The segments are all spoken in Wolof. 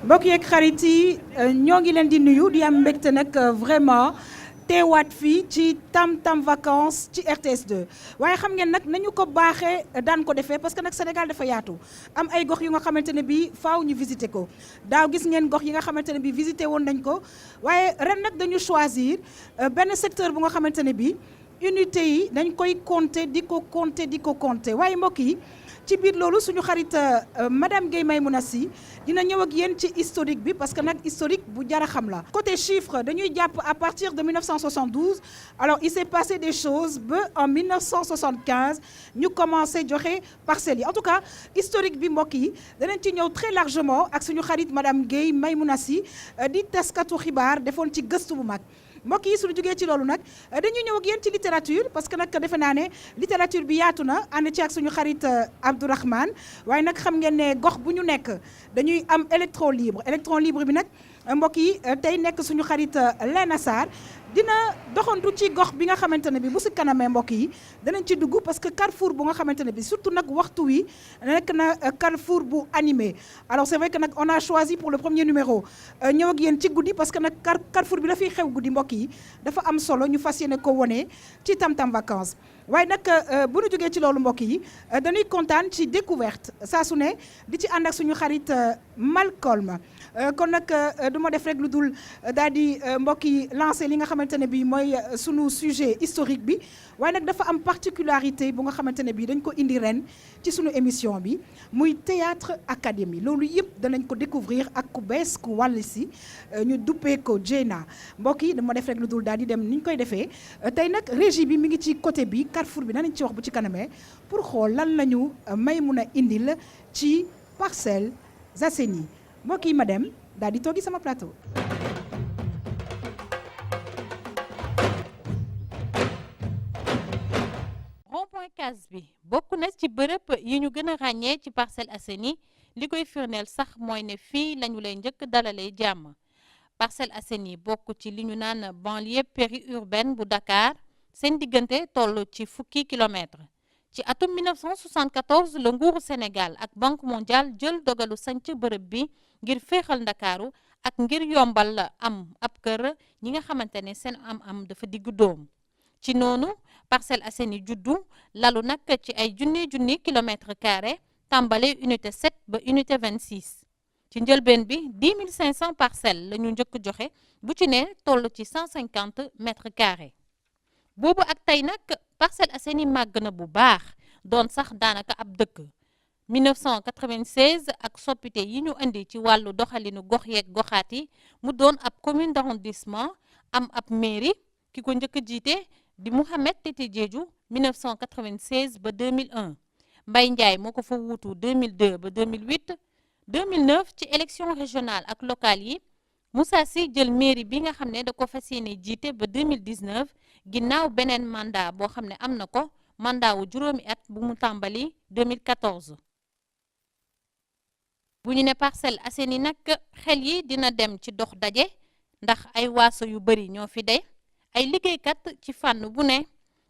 mbokk yeeg xarit yi ñoo ngi leen di nuyu di am mbégte nag vraiment teewaat fii ci Tam Tam Vacances ci RTS 2 waaye xam ngeen nag nañu ko baaxee daan ko defee parce que nag Sénégal dafa yaatu am ay gox yu nga xamante ne bii faaw ñu visiter ko daaw gis ngeen gox yi nga xamante ne bii visiter woon nañ ko waaye ren nag dañu choisir benn secteur bu nga xamante ne bii unité yi dañ koy compter di ko compter waaye mbokk yi ci biir loolu suñu xarit madame Guèye Maymouna Sy dina ñëw ak yéen ci historique bi parce que nag historique bu jar a xam la. côté chiffre dañuy jàpp à partir de 1972 alors il s'est passé des choses ba en 1975 ñu commencé joxe parcelles yi en tout cas historique bi mbokk yi danañ ci ñëw très largement ak suñu xarit madame Guèye Maymouna Sy di taskatu xibaar defoon ci gëstu bu mag. mbokk yi suñu jógee ci loolu nag dañuy ñëw ak yéen ci littérature parce que nag defe naa ne littérature bi yaatu na ànd ci ak suñu xarit Abdourahmane waaye nag xam ngeen ne gox bu ñu nekk dañuy am électron libre bi nag mbokk yi tey nekk suñu xarit Lena Sarr dina doxantu ci gox bi nga xamante ne bi bu si kanamee mbokk yi danañ ci dugg parce que carrefour bu nga xamante ne bi surtout nag waxtu wi nekk na carrefour bu animé alors c'est vrai que nag on a choisi pour le premier numéro ñëw ak yéen ci guddi parce que nag carrefour bi dafay xew guddi mbokk yi dafa am solo ñu fas yéene ko wone ci Tam Tam Vacances waaye nag bu ñu jógee ci loolu mbokk yi dañuy kontaan ci découverte saa su ne di ci ànd ak suñu xarit Malcolm kon nag du ma def rek lu dul daal di mbokk yi lancé li nga xamante ne bii mooy sunu sujet historique bi waaye nag dafa am particularité bu nga xamante ne bii dañ ko indi ren ci sunu émission bi muy théâtre académie loolu yëpp danañ ko découvrir ak ku bees ku wàll si ñu duppee ko Dieyna mbokk yi dama def rek lu dul daal di dem ni ñu koy defee tey nag régie bi mi ngi ci côté bi carrefour bi danañ ci wax bu ci kanamee pour xool lan la ñu may mun a indil ci Parcelles Assainies mbokk yi ma dem daal di toogi sama plateau. rond-point Case bi bokk na ci bërëb yi ñu gën a ràññee ci Parcelles Assainies li koy firndeel sax mooy ne fii lañu lay njëkk dalalee jàmm. Parcelles Assainies bokk ci li ñu naan banlieue périurbaine bu Dakar seen diggante toll ci fukki kilomètres. ci atum 1974 la nguuru Sénégal ak Banque mondiale jël dogalu sanc bërëb bi ngir féexal ndakaaru ak ngir yombal la am ab kër ñi nga xamante ne seen am dafa diggu dóom ci noonu Parcelles Assainies juddu lalu nag ci ay junni kilomètres carrés tàmbale unité 7 ba unité 26 ci njëlbeen bi 10 500 parcelles la ñu njëkk joxe bu ci ne toll ci 150 mètres carrés boobu ak tey nag Parcelles Assainies màgg na bu baax doon sax daanaka ab dëkk 1996 ak soppite yi ñu indi ci wàllu doxalinu gox yeeg goxaat yi mu doon ab commune d'arrondissement am ab mairie ki ko njëkk a jiite di Mouhamed Tete Diédhiou 1996 ba 2001 Mbaye Ndiaye moo ko fa wuutu 2002 ba 2008 2009 ci élection régionale ak locale yi Moussa Sy jël mairie bi nga xam ne da ko fas yéene jiite ba 2019 ginnaaw beneen mandat boo xam ne am na ko mandat wu juróomi at bu mu tàmbali 2014. bu ñu ne Parcelles Assainies nag xel yi dina dem ci dox daje ndax ay waaso yu bari ñoo fi de ay liggéeykat ci fànn bu ne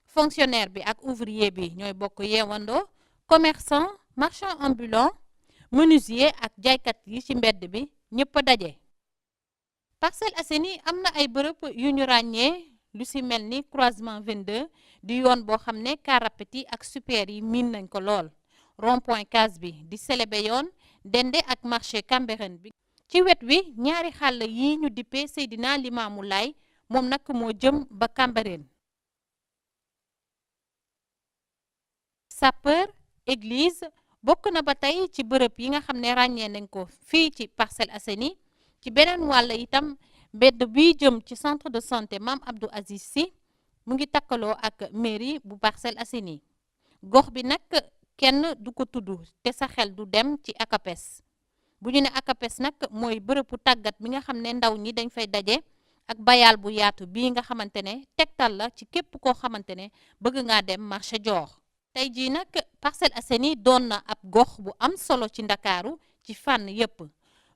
fonctionnaire bi ak ouvrier bi ñooy bokk yeewandoo commerçant marchand ambulant menuisier ak jaaykat yi ci mbedd bi ñëpp a daje. Parcelles Assainies am na ay bërëb yu ñu ràññee lu ci mel ni croisement 22 di yoon boo xam ne car rapide yi ak super yi miin nañ ko lool rond-point Case bi di Selebe yoon dende ak marché Cambérène bi ci wet wi ñaari xàll yi ñu dippee Seydina Limaamu Laay moom nag moo jëm ba Cambérène. sapeur église bokk na ba tey ci bërëb yi nga xam ne ràññee nañ ko fii ci Parcelles Assainies ci beneen wàll itam mbedd bi jëm ci centre de santé Mame Abdou Aziz Sy mu ngi takkaloo ak mairie bu Parcelles Assainies gox bi nag kenn du ko tudd te sa xel du dem ci ACAPES bu ñu ne ACAPES nag mooy bërëbu tàggat bi nga xam ne ndaw ñi dañ fay daje ak bayal bu yaatu bii nga xamante ne tegtal la ci képp koo xamante ne bëgg ngaa dem marché Dior. tey jii nag Parcelles Assainies doon na ab gox bu am solo ci Ndakaaru ci fànn yépp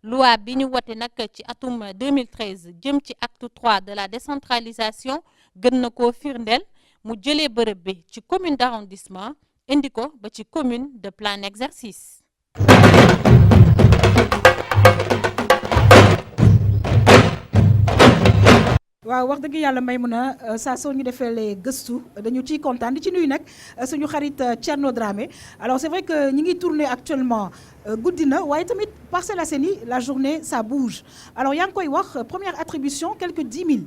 loi bi ñu wote nag ci atum 2013 jëm ci acte 3 de la décentralisation gën na koo firndeel mu jëlee bërëb bi ci commune d'arrondissement indi ko ba ci commune de plein exercice. waaw wax dëgg yàlla may mun a saa soo ñu defee les gëstu dañu ciy kontaan di ci nuyu nag suñu xarit Thierno Dramé alors c'est vrai que ñi ngi tourner actuellement guddi na waaye tamit Parcelles Assainies la journée ça bouge alors yaa ngi koy wax première attribution quelques 10 000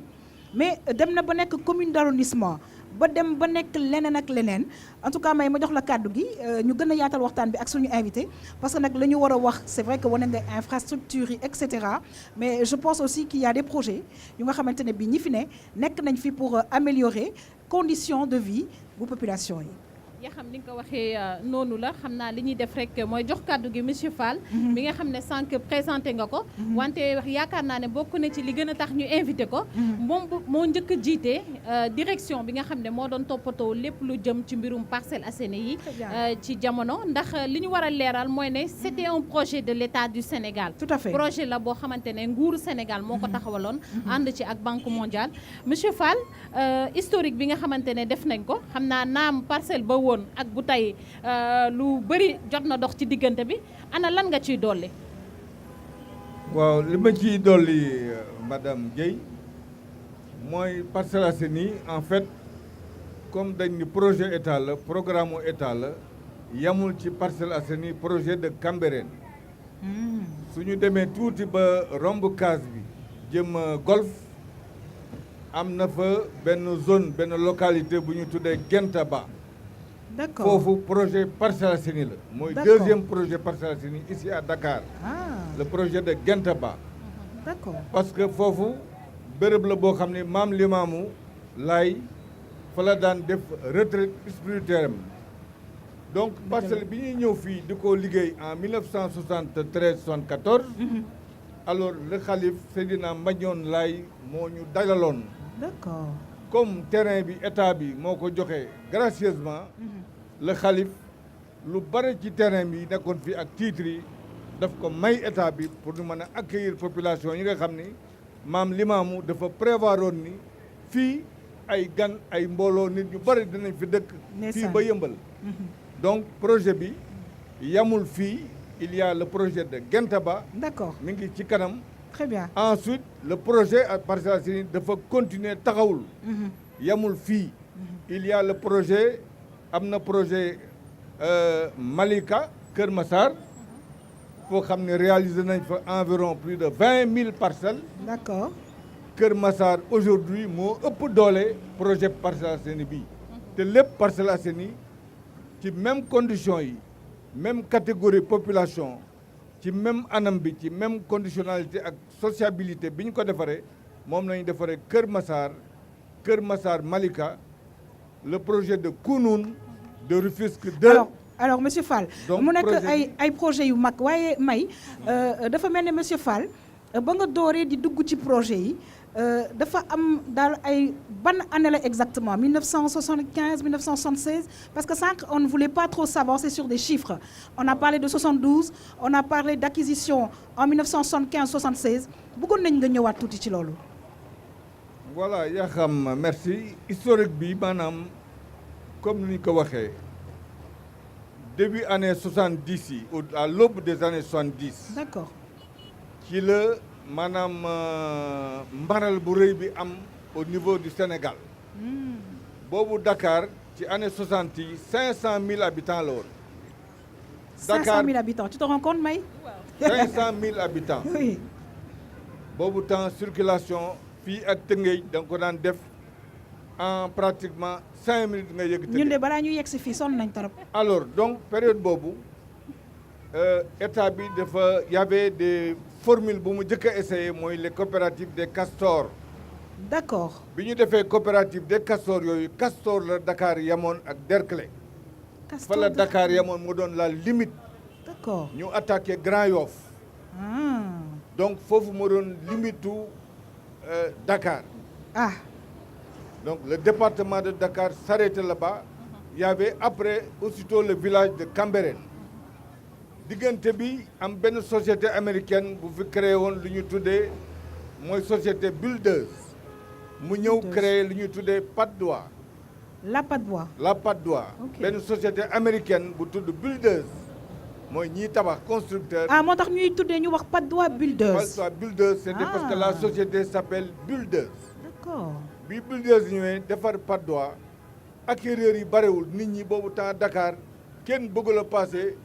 mais dem na ba nekk commune d'arrondissement ba dem ba nekk leneen ak leneen en tout cas may ma jox la kàddu gi ñu gën a yaatal waxtaan bi ak suñu invité parce que nag la ñu war a wax c'est vrai que wane nga infrastructure yi et cetera mais je pense aussi qu'il y a des projets yu nga xamante ne bi ñi fi ne nekk nañ fi pour améliorer conditions de vie bu population yi. yaa xam ni nga ko waxee noonu la xam naa li ñuy def rek mooy jox kàddu gi monsieur Fall. mi nga xam ne sànq présenté nga ko. wante yaakaar naa ne bokk na ci li gën a tax ñu invité ko. moom moo njëkk a jiite direction bi nga xam ne moo doon toppatoo lépp lu jëm ci mbirum Parcelles Assainies yi. ci jamono ndax li ñu war a leeral mooy ne c'était un projet de l'État du Sénégal. tout à fait projet la boo xamante ne nguuru Sénégal moo ko taxawaloon. ànd ci ak Banque mondiale. monsieur Fall historique bi nga xamante ne def nañ ko xam naa naam parcelle ba woon ak bu tey lu bëri jot na dox ci diggante bi ana lan nga ciy dolli. waaw li ma ciy dolli madame Guèye mooy Parcelles Assainies en fait comme dañ ni projet état la programme état la yamul ci Parcelles Assainies projet de Cambérène suñu demee tuuti ba romb case bi jëm golf am na fa benn zone benn localité bu ñu tuddee Guentaba. D'accord. foofu projet Parcelles Assainies la mooy deuxième projet Parcelles Assainies ici à Dakar. Le projet de Guentaba. D'accord. parce que foofu bërëb la boo xam ne maam Limaamu Laay fa la daan def retraite spirituelle am donc parcelle bi ñuy ñëw fii di ko liggéey en 1973 74 alors le xalif Seydina Mbagnoune Laay moo ñu dalaloon. D'accord. comme terrain bi état bi moo ko joxe gracieusement le xalif lu bare ci terrain bi nekkoon fii ak titres yi daf ko may état bi pour ñu mën a accueillir population yi nga xam ni maam Limaamu dafa prévoir woon ni fii ay gan ay mbooloo nit ñu bari dinañ fi dëkk fii ba Yëmbal donc projet bi yamul fii il y a le projet de Guentaba. D'accord. mi ngi ci kanam. Très bien. Ensuite le projet à Parcelles Assainies dafa continuer taxawul yamul fii il y a le projet am na projet Malika Kër Massar foo xam ne réalisé nañ fa environ plus de 20 000 parcelles. D'accord. Kër Massar aujourd'hui moo ëpp doole projet Parcelles Assainies bii te lépp Parcelles Assainies ci même condition yi même catégorie population ci même anam bi ci même conditionnalité ak sociabilité bi ñu ko defaree moom lañu defaree Kër Massar Malika le projet de Kounoune de Rufisque 2. alors monsieur Fall mu nekk ay projet yu mag waaye may dafa mel ne monsieur Fall ba nga dooree di dugg ci projet yi dafa am daal ay ban année la exactement 1975 1976 parce que sànq on ne voulait pas trop s'avancer sur des chiffres on a parlé de 72 on a parlé d'acquisition en 1975 76 bëggoon nañ nga ñëwaat tuuti ci loolu. voilà yaa xam merci historique bi maanaam comme ni ñu ko waxee début année 70 yi à l'aube des années 70. D'accord. ci la maanaam mbaral bu rëy bi am au niveau du Sénégal. boobu Dakar ci année 60 yi 500 000 habitants la woon. 500 000 habitants tu te rends compte May. 500 000 habitants. oui. boobu temps circulation fii ak Tëngéej da nga ko daan def en pratiquement 5 minutes nga yëg. ñun de balaa ñu yegg si fii sonn nañ trop. alors donc période boobu état bi dafa y avait des formules bu mu njëkk a essayé mooy les coopératives des castors. D'accord. bi ñu defee coopérative des castors yooyu castor la Dakar yamoon ak Derklé. fa la Dakar yamoon mu doon la limite. D'accord. ñu attaqué Grand Yoff. donc foofu moo doon limitu Dakar. Donc le département de Dakar s'arrêtait là-bas. Il y avait après aussitôt le village de Cambérène. diggante bi am benn société américaine bu fi créé woon lu ñu tuddee mooy société Builders. mu ñëw créé lu ñu tuddee Patte d'Oie. La Patte d'Oie. La Patte d'Oie. benn société américaine bu tudd Builders. mooy ñiy tabax constructeur. moo tax ñuy tuddee ñu wax Patte d'Oie Builders. Patte d'Oie Builders c'était parce que la société s'appelle Builders. d'accord. bi builders yi ñëwee defar Patte d'Oie acquéreurs yi barewul nit ñi boobu temps Dakar kenn bëggul a passé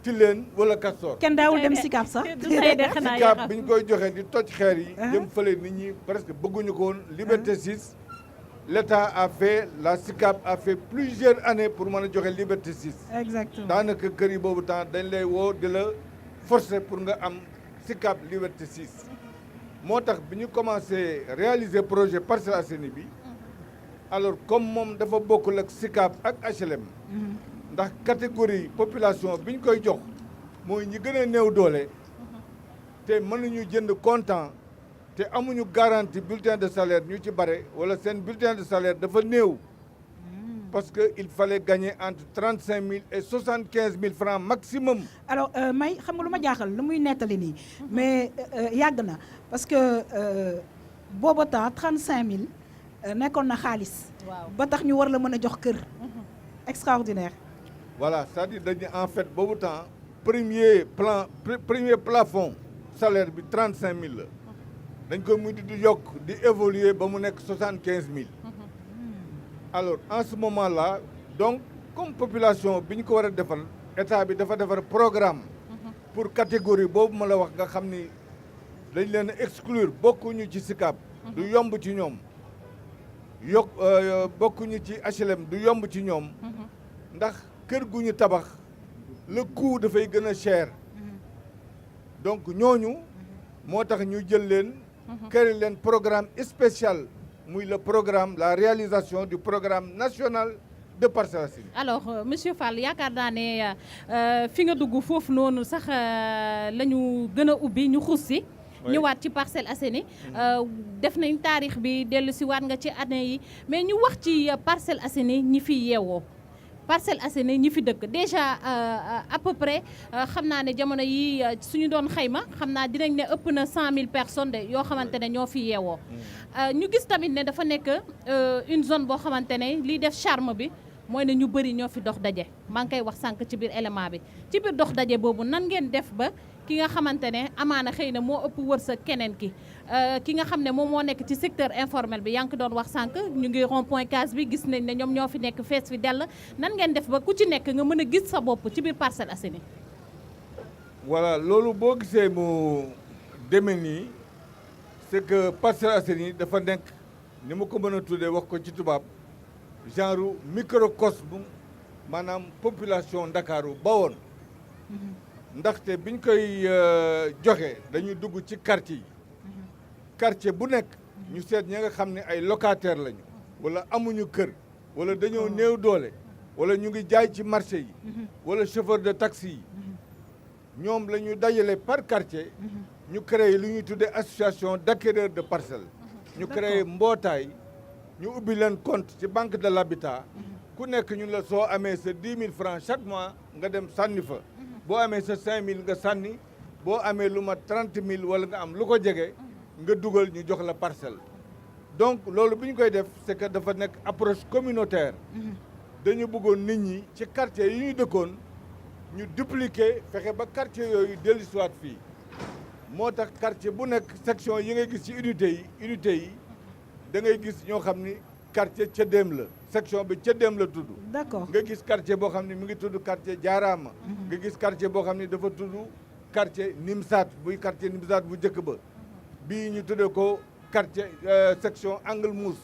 Tilène wala Castor. kenn daawul dem Sicap sax. du tey de xanaa Sicap bi ñu koy joxe di toj xeer yi. dem fële nit ñi presque bëgguñu ko woon. Liberté 6 l'État a fait la Sicap a fait plusieurs années pour mën a joxe Liberté 6. exactement daanaka kër yi boobu temps dañ lay woo di la forcer pour nga am Sicap Liberté 6. moo tax bi ñu commencé réaliser projet Parcelles Assainies bi alors comme moom dafa bokkul ak Sicap ak HLM. ndax catégorie population bi ñu koy jox mooy ñi gën a néew doole te mënuñu jënd comptant te amuñu garantie bulletin de salaire ñu ci bare wala seen bulletin de salaire dafa néew parce que il fallait gagner entre 35 000 et 75 000 francs maximum. alors May xam nga lu ma jaaxal lu muy nettali nii mais yàgg na parce que booba temps 35 000 nekkoon na xaalis. waaw ba tax ñu war la mën a jox kër. extraordinaire. voilà c'est-à-dire dañu en fait boobu temps premier plafond salaire bi 35 000 la dañ ko mujj di yokk di évoluer ba mu nekk 75 000. alors en ce moment là donc comme population bi ñu ko war a defal état bi dafa defar programme pour catégorie boobu ma la wax nga xam ni dañ leen exclure bokkuñu ci Sicap du yomb ci ñoom bokkuñu ci HLM du yomb ci ñoom ndax kër gu ñu tabax le coût dafay gën a cher donc ñooñu moo tax ñu jël leen créer leen programme spécial muy le programme la réalisation du programme national de Parcelles Assainies. alors monsieur Fall yaakaar naa ne fi nga dugg foofu noonu sax la ñu gën a ubbi ñu xuus si ñëwaat ci Parcelles Assainies def nañ taarix bi dellu si waat nga ci année yi mais ñu wax ci Parcelles Assainies ñi fi yeewoo Parcelles Assainies ñi fi dëkk déjà à peu près xam naa ne jamono yi suñu doon xayma xam naa dinañ ne ëpp na 100 000 personnes de yoo xamante ne ñoo fi yeewoo ñu gis tamit ne dafa nekk une zone boo xamante ne liy def charme bi mooy ne ñu bëri ñoo fi dox daje maa ngi koy wax sànq ci biir élément bi ci biir dox daje boobu nan ngeen def ba ki nga xamante ne amaana xëy na moo ëpp wërsëg keneen ki nga xam ne moom moo nekk ci secteur informel bi yaa ngi doon wax sànq ñu ngi rond point case bi gis nañ ne ñoom ñoo fi nekk fees fi dell nan ngeen def ba ku ci nekk nga mën a gis sa bopp ci biir Parcelles Assainies. voilà loolu boo gisee mu demee nii c'est que Parcelles Assainies dafa nekk ni ma ko mën a tuddee wax ko ci tubaab genre microcosme maanaam population Ndakaaru bawoon ndaxte biñ koy joxe dañu dugg ci quartier yi quartier bu nekk ñu seet ñi nga xam ne ay locataire lañu wala amuñu kër wala dañoo néew doole wala ñu ngi jaay ci marché yi wala chauffeur de taxi yi ñoom la ñu dajale par quartier ñu créé lu ñuy tuddee association d'acquéreurs de parcelles ñu créé mbootaay ñu ubbi leen compte ci banque de l'habitat ku nekk ñun la soo amee sa 10 000 francs chaque mois nga dem sànni fa boo amee sa 5 000 nga sànni boo amee lu mat 30 000 wala nga am lu ko jege nga dugal ñu jox la parcelle donc loolu bi ñu koy def c'est que dafa nekk approche communautaire dañu bëggoon nit ñi ci quartier yi ñu dëkkoon ñu dupliquer fexe ba quartier yooyu dellusiwaat fii moo tax quartier bu nekk section yi ngay gis ci unité yi da ngay gis ñoo xam ni quartier Cëddeem la section bi Cëddeem la tudd. d'accord nga gis quartier boo xam ne mi ngi tudd quartier Jaaraama. nga gis quartier boo xam ne dafa tudd quartier Nimsaat buy quartier Nimsaat bu njëkk ba. bii ñu tuddee ko quartier section Angle Mousse.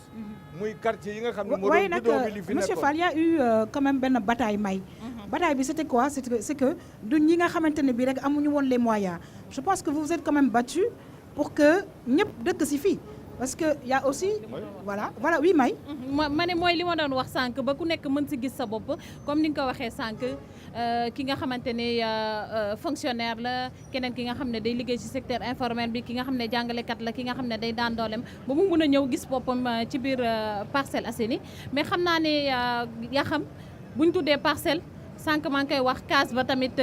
muy quartier yi nga xam ne moo doon juddoo bi li fi nekkoon. monsieur Fall y a eu quand même benn bataille may. bataille bi c'était quoi c'est que du ñi nga xamante ne bii rek amuñu woon les moyens je pense que vous vous êtes quand même battu pour que ñëpp dëkk si fii. parce que y a aussi voilà oui May. ma ne mooy li ma doon wax sànq ba ku nekk mën si gis sa bopp comme ni nga ko waxee sànq ki nga xamante ne fonctionnaire la keneen ki nga xam ne day liggéey ci secteur informel bi ki nga xam ne jàngalekat la ki nga xam ne day daan dooleem ba mu mun a ñëw gis boppam ci biir Parcelles Assainies mais xam naa ne yaa xam buñ tuddee parcelle sànq maa ngi koy wax case ba tamit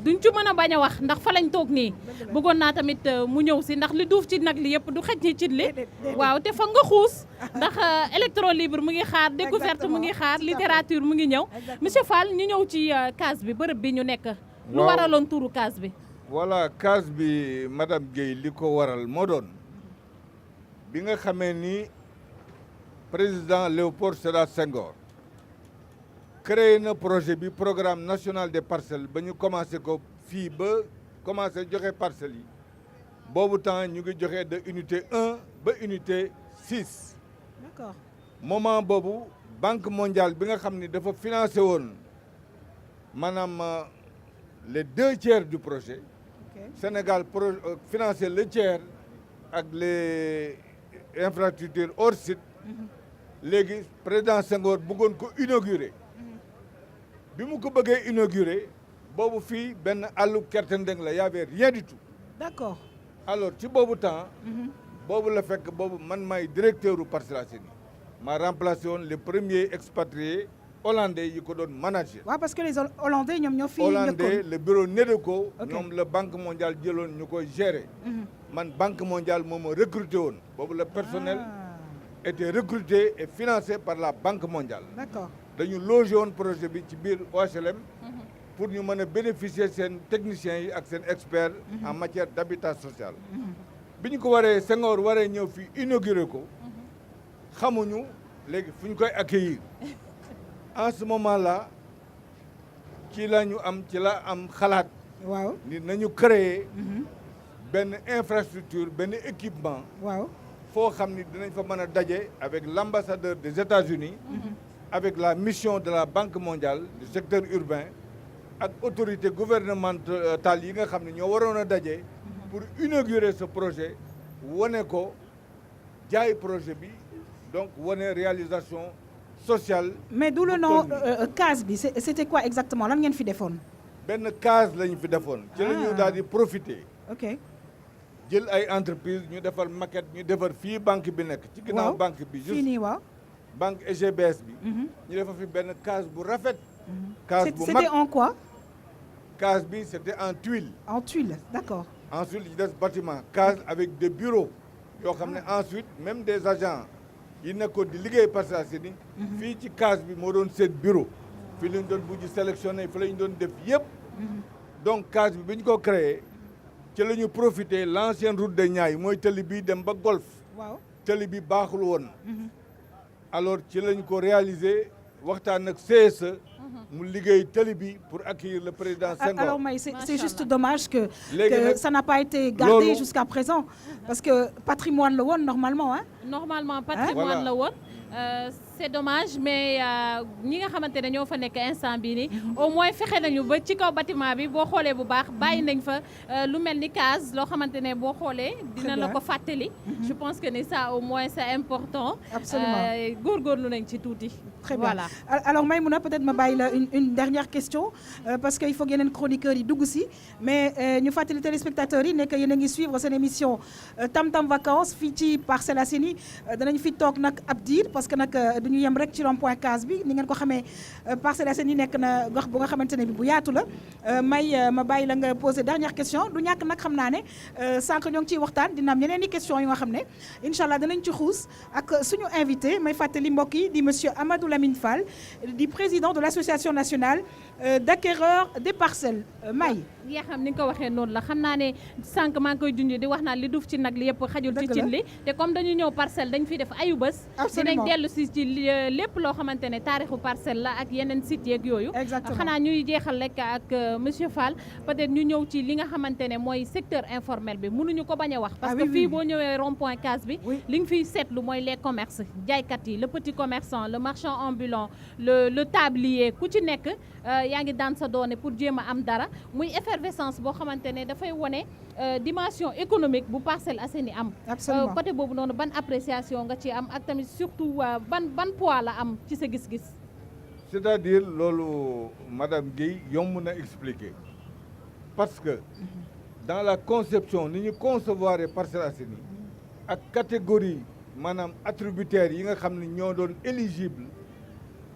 duñ ci mën a bañ a wax ndax fa lañ toog nii bëggoon naa tamit mu ñëw si ndax li duuf ci nag li yëpp du xëj ni ci li waaw te fa nga xuus ndax électron libre mu ngi xaar découverte mu ngi xaar littérature mu ngi ñëw monsieur Fall ñu ñëw ci case bi bërëb bi ñu nekk lu waraloon turu case bi voilà case bi madame Guèye li ko waral moo doon bi nga xamee ni président Léopold Sédar Senghor créé na projet bi programme national des parcelles ba ñu commencé ko fii ba commencé joxe parcelles yi boobu temps ñu ngi joxe de unité 1 ba unité 6. D'accord. Moment boobu banque mondiale bi nga xam ni dafa financé woon maanaam les 2 tiers du projet. Ok. Sénégal financé le tiers ak les infrastructures hors site. Léegi président Senghor bëggoon ko inaugurer. bi mu ko bëggee inaugurer boobu fii benn àllu Kertendeng la y avait rien du tout. D'accord. Alors ci boobu temps. boobu la fekk boobu man maay directeur u Parcelles Assainies maa remplacé woon les premiers expatriés hollandais yi ko doon manager. waaw parce que les Hollandais ñoom ñoo fi hollandais le bureau NEDECO. Ok. ñoom la banque mondiale jëloon ñu koy gérer. man banque mondiale moo ma recruté woon. boobu le personnel était recruté et financé par la banque mondiale. D'accord. dañu logé woon projet bi ci biir OHLM. pour ñu mën a bénéficier seen techniciens yi ak seen experts. en matière d'habitat social. bi ñu ko waree Senghor waree ñëw fii inauguré ko. xamuñu léegi fu ñu koy accueillir. en ce moment là ci la am xalaat. waaw. ni nañu créer benn infrastructure benn équipement. waaw. foo xam ni dinañ fa mën a daje avec l'ambassadeur des États-Unis. avec la mission de la Banque mondiale du secteur urbain. ak autorité gouvernementale yi nga xam ne ñoo waroon a daje. pour inaugurer ce projet wane ko jaay projet bi donc wane réalisation sociale. mais d'où le nom case bi c'était quoi exactement lan ngeen fi defoon. benn case la ñu fi defoon. ci la ñu daal di profiter. ok. jël ay entreprise ñu defar maquette ñu defar fii banque bi nekk. ci ginnaaw banque bi fii nii waaw. banque EGBS bi. ñu defar fi benn case bu rafet. case bu mag c'était en quoi. case bi c'était en tuile. en tuile d'accord. Ensuite, il y a des bâtiments, case avec des bureaux. Ensuite, même des agents, ils n'ont que de liggéey Parcelles Assainies. Fii ci case bi moo doon seen bureau. Fii lañ doon bujj sélectionné fii lañ doon def yëpp. donc case bi bi ñu ko créé ci la ñu profité l'ancienne route de Niayes mooy tali bi dem ba Golf. waaw tali bi baaxul woon. alors ci lañ ko réalisé waxtaan ak CSE. mu liggéey tali bi pour accueillir le président Senghor. alors mais c'est juste dommage que ça n'a pas été gardé loolu jusqu'à présent parce que patrimoine la woon normalement hein. normalement patrimoine la woon. c'est dommage mais ñi nga xamante ne ñoo fa nekk instant bii nii au moins fexe nañu ba ci kaw bâtiment bi boo xoolee bu baax bàyyi nañ fa lu mel ni case loo xamante ne boo xoolee dina la ko fàttali. je pense que ni ça au moins c'est important. absolument góorgóorlu nañ ci tuuti. très bien voilà. alors Maïmouna peut-être ma bàyyi la une dernière question parce que il faut que yeneen chroniqueurs yi dugg si mais ñu fàttali téléspectateurs yi nekk yéen a ngi suivre seen émission Tam Tam Vacances fii ci Parcelles Assainies danañ fi toog nag ab diir parce que nag duñu yem rek ci rond-point case bi ni ngeen ko xamee Parcelles Assainies nekk na gox bu nga xamante ne bi bu yaatu la ma bàyyi la nga poser dernière question du ñàkk nag xam naa ne sànq ñoo ngi ciy waxtaan dina am yeneen i question yu nga xam ne incha allah danañ ci xuus ak suñu invité may fàttali mbokk yi di monsieur Amadou Lamine Fall di président de l'association nationale d'acquéreurs des parcelles May. yaa xam ni nga ko waxee noonu la xam naa ne sànq maa ngi koy junj di wax naa li duuf ci nag li yëpp xajul ci cin li te comme dañu ñëw parcelle dañ fi def ayu bés dinañ dellu si ci lépp loo xamante ne taarixu parcelle la ak yeneen sites yeeg yooyu xanaa ñuy jeexal rek ak monsieur Fall peut-être ñu ñëw ci li nga xamante ne mooy secteur informel bi mënuñu ko bañ a wax parce que fii boo ñëwee rond-point case bi li nga fiy seetlu mooy les commerces jaaykat yi le petit commerçant le marchand ambulant le tablier ku ci nekk yaa ngi daan sa doone pour jéem a am dara muy effervescence boo xamante ne dafay wone dimension économique bu Parcelles Assainies am. absolument côté boobu noonu ban appréciation nga ci am ak tamit surtout ban poids la am ci sa gis-gis. c'est-à-dire loolu madame Guèye yomb na expliquer parce que dans la conception ni ñu concevoir Parcelles Assainies ak catégorie maanaam attributaires yi nga xam ne ñoo doon éligible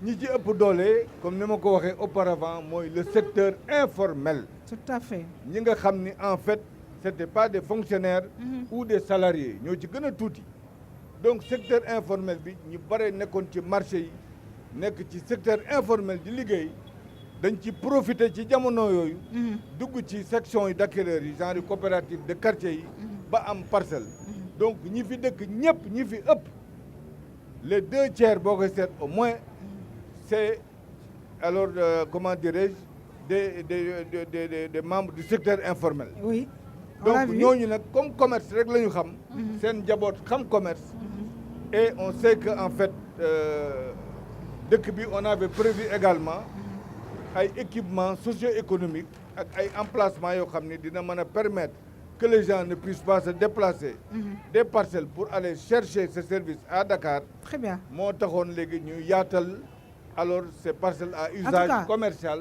ñi ci ëpp doole comme ni ma ko waxee auparavant mooy le secteur informel. tout à fait. ñi nga xam ni en fait c'était pas des fonctionnaires. ou des salariés ñoo ci gën a tuuti. donc secteur informel bi ñu bare nekkoon ci marché yi nekk ci secteur informel di liggéey dañ ci profiter ci jamono yooyu. dugg ci section yi d'acquéreurs yi genre coopérative de quartier yi. ba am parcelle. donc ñi fi dëkk ñëpp ñi fi ëpp les 2/3 boo koy seet au moins c'est alors comment dirais-je des membres du secteur informel. Oui. On l'a Donc vu. ñooñu nag comme commerce rek la ñu xam. seen njaboot xam commerce. Et on sait que en fait dëkk bi on avait prévu également ay équipements socio-économiques ak ay emplacements yoo xam ne dina mën a permettre que les gens ne puissent pas se déplacer. des parcelles pour aller chercher ce service à Dakar. Très bien. moo taxoon léegi ñu yaatal alors ces parcelles à cas, usage commercial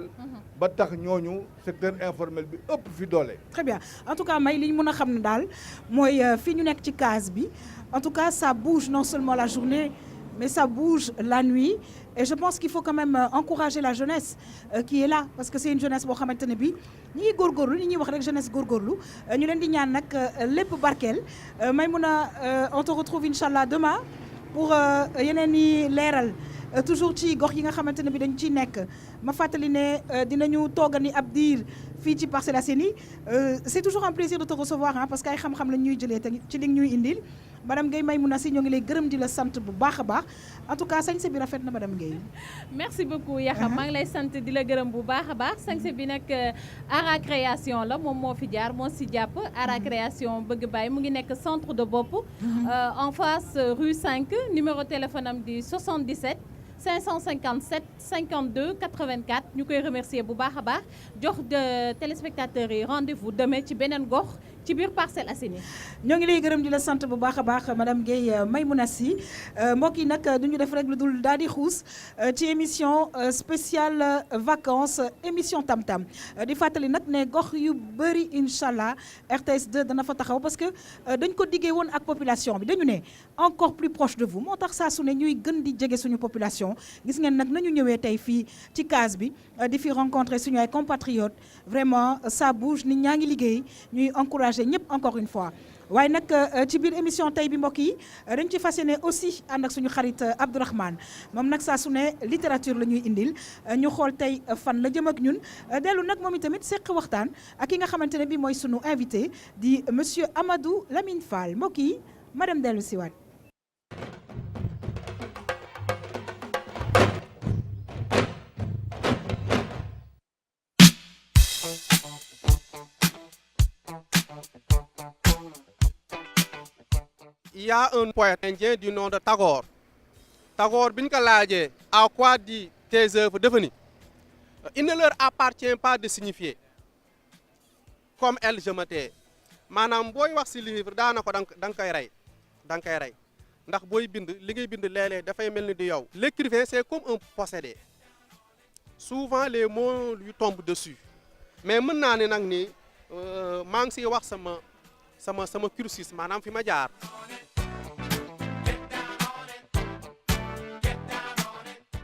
ba tax ñooñu secteur informel bi ëpp fi doole. Très bien. En tout cas, may li ñu mën a xam ne daal mooy fii ñu nekk ci case bi en tout cas ça bouge non seulement la journée mais ça bouge la nuit et je pense qu'il faut quand même encourager la jeunesse qui est là parce que c'est une jeunesse boo xamante ne bi ñi ngi góorgóorlu ñi ñuy wax rek jeunesse góorgóorlu ñu leen di ñaan nag lépp barkeel Maïmouna on te retrouve inchallah demain pour yeneen i leeral toujours ci gox yi nga xamante ne bi dañ ciy nekk ma fàttali ne dinañu toogani ab diir fii ci Parcelles Assainies c'est toujours un plaisir de te recevoir parce que ay xam-xam lañ ñuy jëlee te ci li ñuy indil madame Guèye Maïmouna Sy ñoo ngi lay gërëm di la sant bu baax a baax en tout cas sañse bi rafet na madame Guèye. merci beaucoup Yaxa maa ngi lay sant di la gërëm bu baax a baax sañse bi nag Ara Création la moom moo fi jaar moo si jàpp Ara Création bëgg bàyyi mu ngi nekk centre de bopp en face rue 5 numéro téléphone am di 77 557 52 84 ñu koy remercier bu baax a baax jox de téléspectateurs yi rendez-vous demain ci beneen gox ci biir Parcelles Assainies. ñoo ngi lay gërëm di la sant bu baax a baax madame Guèye Maïmouna Sy mbokk yi nag du ñu def rek lu dul daal di xuus ci émission spéciale vacances émission Tam Tam di fàttali nag ne gox yu bëri incha allah RTS 2 dana fa taxaw parce que dañ ko diggee woon ak population bi dañu ne encore plus proche de vous moo tax saa su ne ñuy gën di jege suñu population gis ngeen nag nañu ñëwee tey fii ci case bi di fi rencontrer suñu ay compatriotes vraiment ça bouge nit ñaa ngi liggéey ñuy encourager ñëpp encore une fois waaye nag ci biir émission tey bi mbokk yi dañ ci fas yéene aussi ànd ak suñu xarit Abdourahmane moom nag saa su ne littérature la ñuy indil ñu xool tey fan la jëm ak ñun dellu nag moom itamit seq waxtaan ak ki nga xamante ne bi mooy sunu invité di monsieur Amadou Lamine Fall mbokk yi madame dellu siwaat Il y a un poète indien du nom de Tagore. Tagore, bi ñu ko laajee à quoi dit tes œuvres devenues, il ne leur appartient pas de signifier comme elle je me tais. maanaam booy wax ci livre daanaka da nga koy rey ndax booy bind li ngay bind léeg-léeg dafay mel ni di yow. L'écrivain c'est comme un possédé souvent les mots lui tombent dessus mais mën naa ne nag ni maa ngi ciy wax sama cursus maanaam fi ma jaar.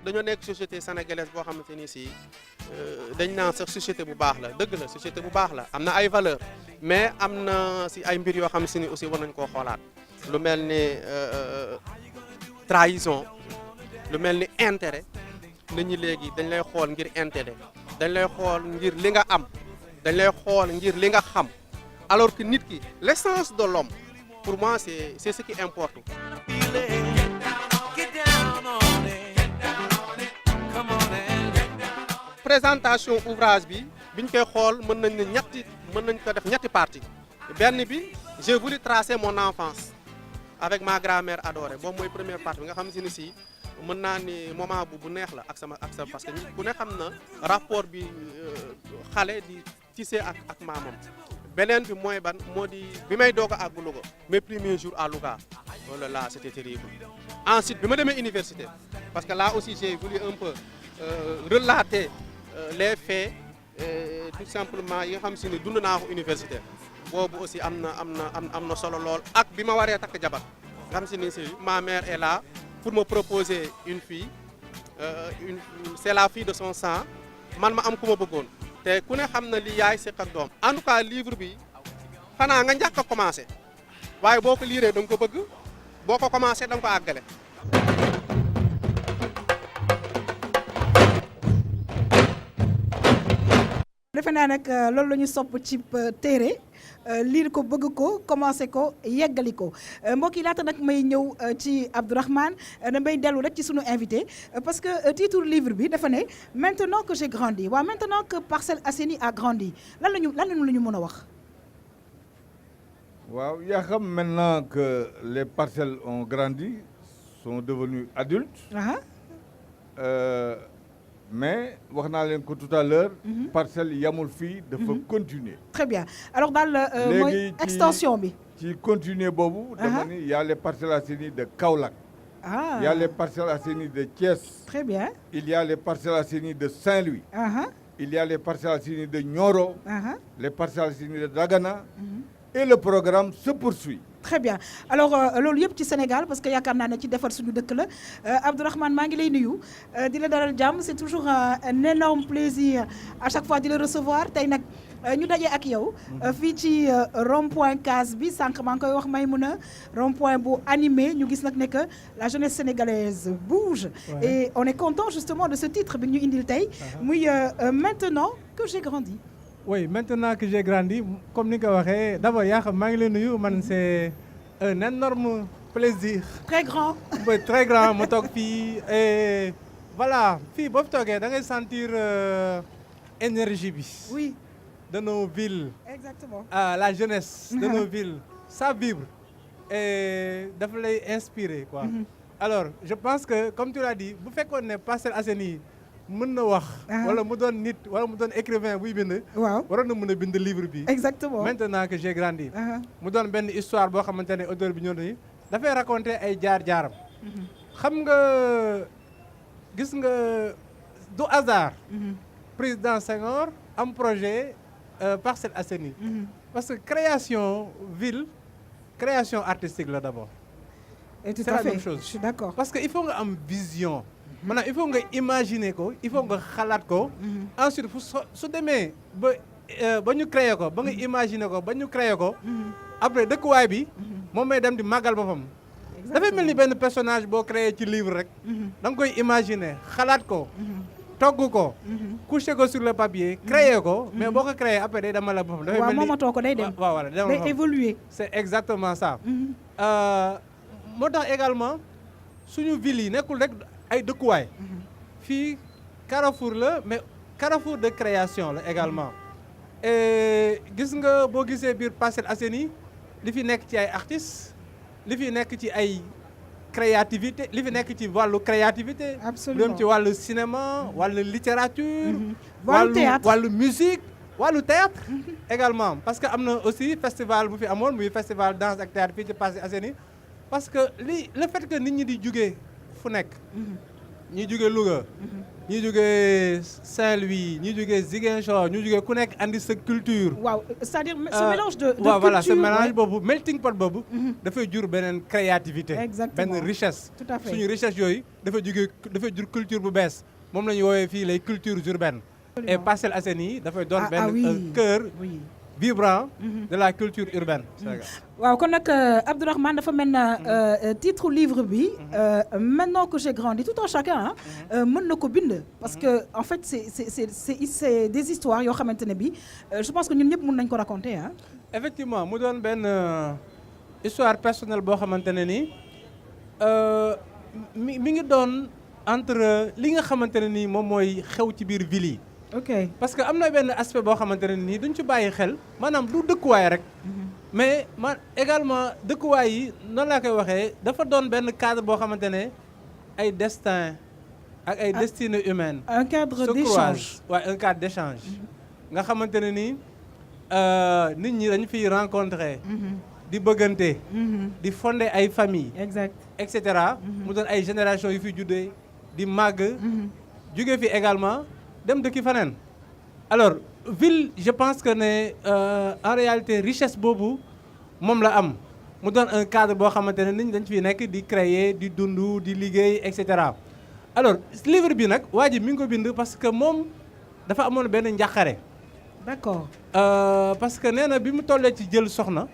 dañoo nekk société sénégalaise boo xamante ni si dañ naan sax société bu baax la dëgg la société bu baax la am na ay valeurs mais am na si ay mbir yoo xam si ni aussi war nañ koo xoolaat lu mel ni trahison lu mel ni intérêt nit ñi léegi dañ lay xool ngir intérêt dañ lay xool ngir li nga am dañ lay xool ngir li nga xam alors que nit ki l'essence de l'homme pour moi c'est ce qui importe. Présentation ouvrage bi biñ koy xool mën nañ ko def ñetti partie benn bi j'ai voulu tracer mon enfance avec ma grand-mère adorée boobu mooy première partie bi nga xam si mën naa ni moment bu neex la ak sama parce que ku ne xam na rapport bi xale di tissé ak maamam. beneen bi mooy ban moo di bi may doog a àgg Louga mes premiers jours à Louga loolu là c'était terrible. Ensuite bi ma demee université parce que là aussi j'ai voulu un peu relater les faits tout simplement yi nga xam si ne dund naa ko université boobu aussi am na solo lool ak bi ma waree takk jabar nga xam si ne si ma mère est là pour me proposer une fille c'est la fille de son sang man ma am ku ma bëggoon te ku ne xam na li yaay seq ak doom en tout cas livre bi xanaa nga njëkk a commencé waaye boo ko liiree da nga ko bëgg boo ko commencé da nga ko àggale. defe naa nag loolu la ñu sopp ci téere lire ko bëgg ko commencé ko yeggali ko mbokk yi laata nag may ñëw ci Abdourahmane damay dellu rek ci sunu invité parce que titre livre bi dafa ne maintenant que j'ai grandi waaw maintenant que Parcelles Assainies a grandi lan la ñu mën a wax. waaw yaa xam maintenant que les parcelles ont grandi sont devenus adultes. Mais wax naa leen ko tout à l'heure parcelle yamul fii dafa continuer. Très bien alors daal mooy extension bi. ci continuer boobu. dama ni y a les Parcelles Assainies de Kaolack. Il y a les Parcelles Assainies de Thiès. Très bien. Il y a les Parcelles Assainies de Saint-Louis. Il y a les Parcelles Assainies de Nioro. Les Parcelles Assainies de Dagana. Et le programme se poursuit. Très bien alors loolu yëpp ci Sénégal parce que yaakaar naa ne ci defar suñu dëkk la Abdourahmane maa ngi lay nuyu di la dalal jàmm c'est toujours un énorme plaisir à chaque fois di la recevoir tey nag ñu dajee ak yow fii ci rond-point Case bi sànq maa ngi koy wax Maïmouna rond-point bu animé ñu gis nag ne que la jeunesse sénégalaise bouge et on est content justement de ce titre bi ñu indil tey muy maintenant que j'ai grandi. Oui, maintenant que j'ai grandi, comme ni nga ko waxee d'abord yaa xam maa ngi lay nuyu man c'est un énorme plaisir. Très grand. Oui, très grand ma toog fii et voilà fii boo fi toogee da ngay sentir énergie bi. Oui. De nos villes. Exactement. La jeunesse de nos villes ça vibre et dafa lay inspirer quoi. Alors je pense que comme tu l'as dit bu fekkoon ne Parcelles Assainies mën na wax. wala mu doon nit wala mu doon écrivain buy bind. waaw waroon na mën a bind livre bi. exactement maintenant que j'ai grandi. mu doon benn histoire boo xamante ne auteur bi ñëw nañu dafay raconter ay jaar-jaaram. xam nga gis nga du hasard. président Senghor am projet Parcelles Assainies. parce que création ville création artistique la d'abord. et tout c'est à la fait même chose. je suis d'accord. parce que il faut nga am vision. maintenant il faut nga imaginer ko il faut nga xalaat ko. ensuite su demee ba ñu créer ko ba nga imaginer ko ba ñu créer ko. après dëkkuwaay bi. moom may dem di màggal boppam. dafay mel ni benn personnage boo créé ci livre rek. da nga koy imaginer xalaat ko. togg ko. coucher ko sur le papier créer ko. mais boo ko créer après day demal la boppam. dafay mel ni waaw moomatoo ko day dem. waaw voilà day évoluer. c'est exactement ça. moo tax également suñu ville yi nekkul rek. ay dëkkuwaay fii carrefour la mais carrefour de création la également et gis nga boo gisee biir Parcelles Assainies li fi nekk ci ay artistes li fi nekk ci ay créativité li fi nekk ci wàllu créativité. absolument dem ci wàllu cinéma wàllu littérature. wàllu théâtre wàllu musique wàllu théâtre également parce que am na aussi festival bu fi amoon muy festival danse ak théâtre fii ci Parcelles Assainies parce que le fait que nit ñi di jugee fu nekk ñi jóge Louga ñi jóge Saint-Louis ñi jóge Ziguinchor ñu jóge ku nekk andi sa culture. waaw c'est-à-dire ce mélange de waaw voilà ce culture, mélange boobu melting pot boobu dafay jur beneen créativité. Exactement. benn richesse. Tout à fait. suñu richesse yooyu dafay jur culture bu bees moom la ñu woowee fii les cultures urbaines. et Parcelles Assainies dafay doon benn un cœur vibrant de la culture urbaine. waaw kon nag Abdourahmane dafa mel na titre livre bi maintenant que j'ai grandi tout un chacun mën na ko bind parce que en fait c'est des histoires yoo xamante ne bi je pense que ñun ñëpp mën nañ ko raconter ah. effectivement mu doon benn histoire personnelle boo xamante ne ni mi ngi doon entre li nga xamante ne ni moom mooy xew ci biir ville yi. ok parce que am na benn aspect boo xamante ne nii duñ ci bàyyi xel maanaam du dëkkuwaay rek mais également dëkkuwaay yi noonu laa koy waxee dafa doon benn cadre boo xamante ne ay destin ak ay destinées humaines un cadre d'échange waaye un cadre d'échange nga xamante ne nii nit ñi dañu fiy rencontrer di bëggante di fonder ay famille exact et cetera mu doon ay génération yu fi juddee di màgg jóge fi également dem dëkki faneen alors ville je pense que ne en réalité richesse boobu moom la am mu doon un cadre boo xamante ne nit ñi dañ fi nekk di créer di dund di liggéey et cetera alors livre bi nag waa ji mi ngi ko bind parce que moom dafa amoon benn njàqare. d'accord parce que nee na bi mu tollee ci jël soxna.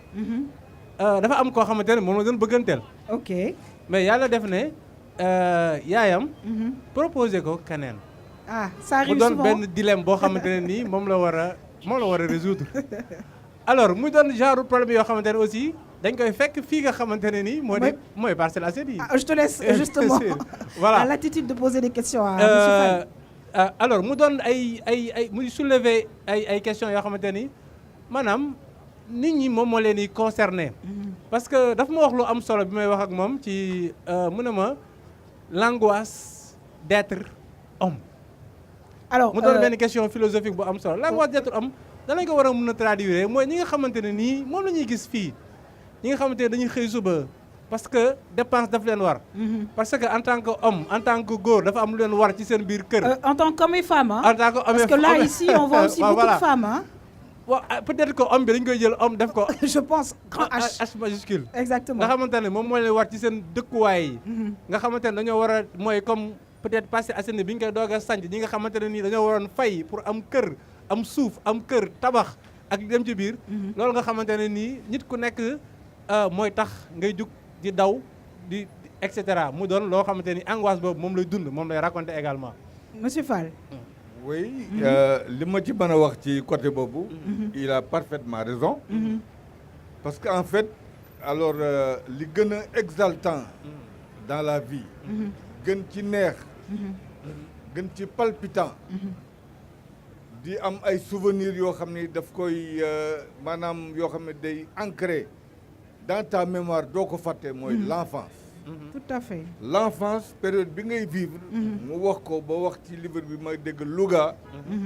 dafa am koo xamante ne moom la doon bëgganteel. ok mais yàlla def ne yaayam. proposé ko keneen. ah ça arrive mu doon souvent benn dilemme boo xamante ne nii moom la war a moom la war a résoudre alors muy doon genre problème yoo xamante ne aussi dañ koy fekk fii nga xamante ne nii mooy Parcelles Assainies. Je te laisse justement voilà à l'attitude de poser des questions à monsieur Fall. Alors mu doon muy soulever ay questions yoo xamante ni maanaam nit ñi moom moo leen di concerné. parce que dafa ma wax lu am solo bi may wax ak moom ci mu ne ma l'angoisse d'être homme. alors mu doon benn question philosophique bu am solo l'angoisse d'être homme danañ ko war a mën a traduire mooy ñi nga xamante ne nii moom la ñuy gis fii ñi nga xamante ne dañuy xëy suba parce que dépense daf leen war. parce que en tant que homme en tant que góor dafa am lu leen war ci seen biir kër. En tant qu'homme et femme, hein? En tant que homme Parce que là, ici, on voit aussi beaucoup de femmes. Hein? waaw peut-être que homme bi dañ koy jël homme def ko. Je pense grand H. H majuscule. Exactement. nga xamante ne moom moo leen war ci seen dëkkuwaay yi. nga xamante ne dañoo war a mooy comme peut-être Parcelles Assainies bi ñu koy doog a sanc ñi nga xamante ne nii dañoo waroon fay pour am kër am suuf am kër tabax ak dem ci biir. loolu nga xamante ne nii nit ku nekk mooy tax ngay jug di daw di et cetera mu doon loo xamante ni angoisse boobu moom lay dund moom lay raconter également. Monsieur Fall. Oui, li ma ci mën a wax ci côté boobu. Il a parfaitement raison. Parce que en fait alors li gën a exaltant dans la vie. gën ci neex. gën ci palpitant. di am ay souvenirs yoo xam ni daf koy maanaam yoo xam ne day ancré dans ta mémoire doo ko fàtte mooy l'enfance. Tout à fait. L'enfance période bi ngay vivre. mu wax ko ba wax ci livre bi may dégg Louga.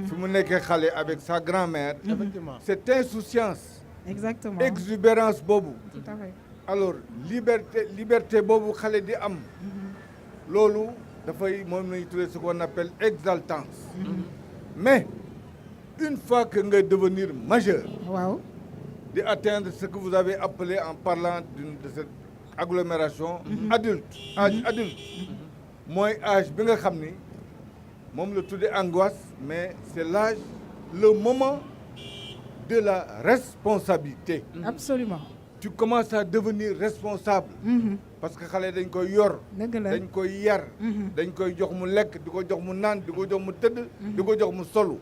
fi mu nekkee xale avec sa grand-mère. effectivement cette insouciance. Exactement. exubérance boobu. Tout à fait. alors liberté boobu xale di am. loolu dafay moom la ñuy tuddee ce qu'on appelle exaltance. mais une fois que nga devenir majeur. Waaw. di atteindre ce que vous avez appelé en parlant de cette agglomération adulte âge adulte mooy âge bi nga xam ni moom la tuddee angoisse mais c'est l'âge le moment de la responsabilité. Absolument. Tu commences à devenir responsable. parce que xale dañ koy yor. dëgg la dañ koy yar. dañ koy jox mu lekk di ko jox mu naan di ko jox mu tëdd. di ko jox mu solu.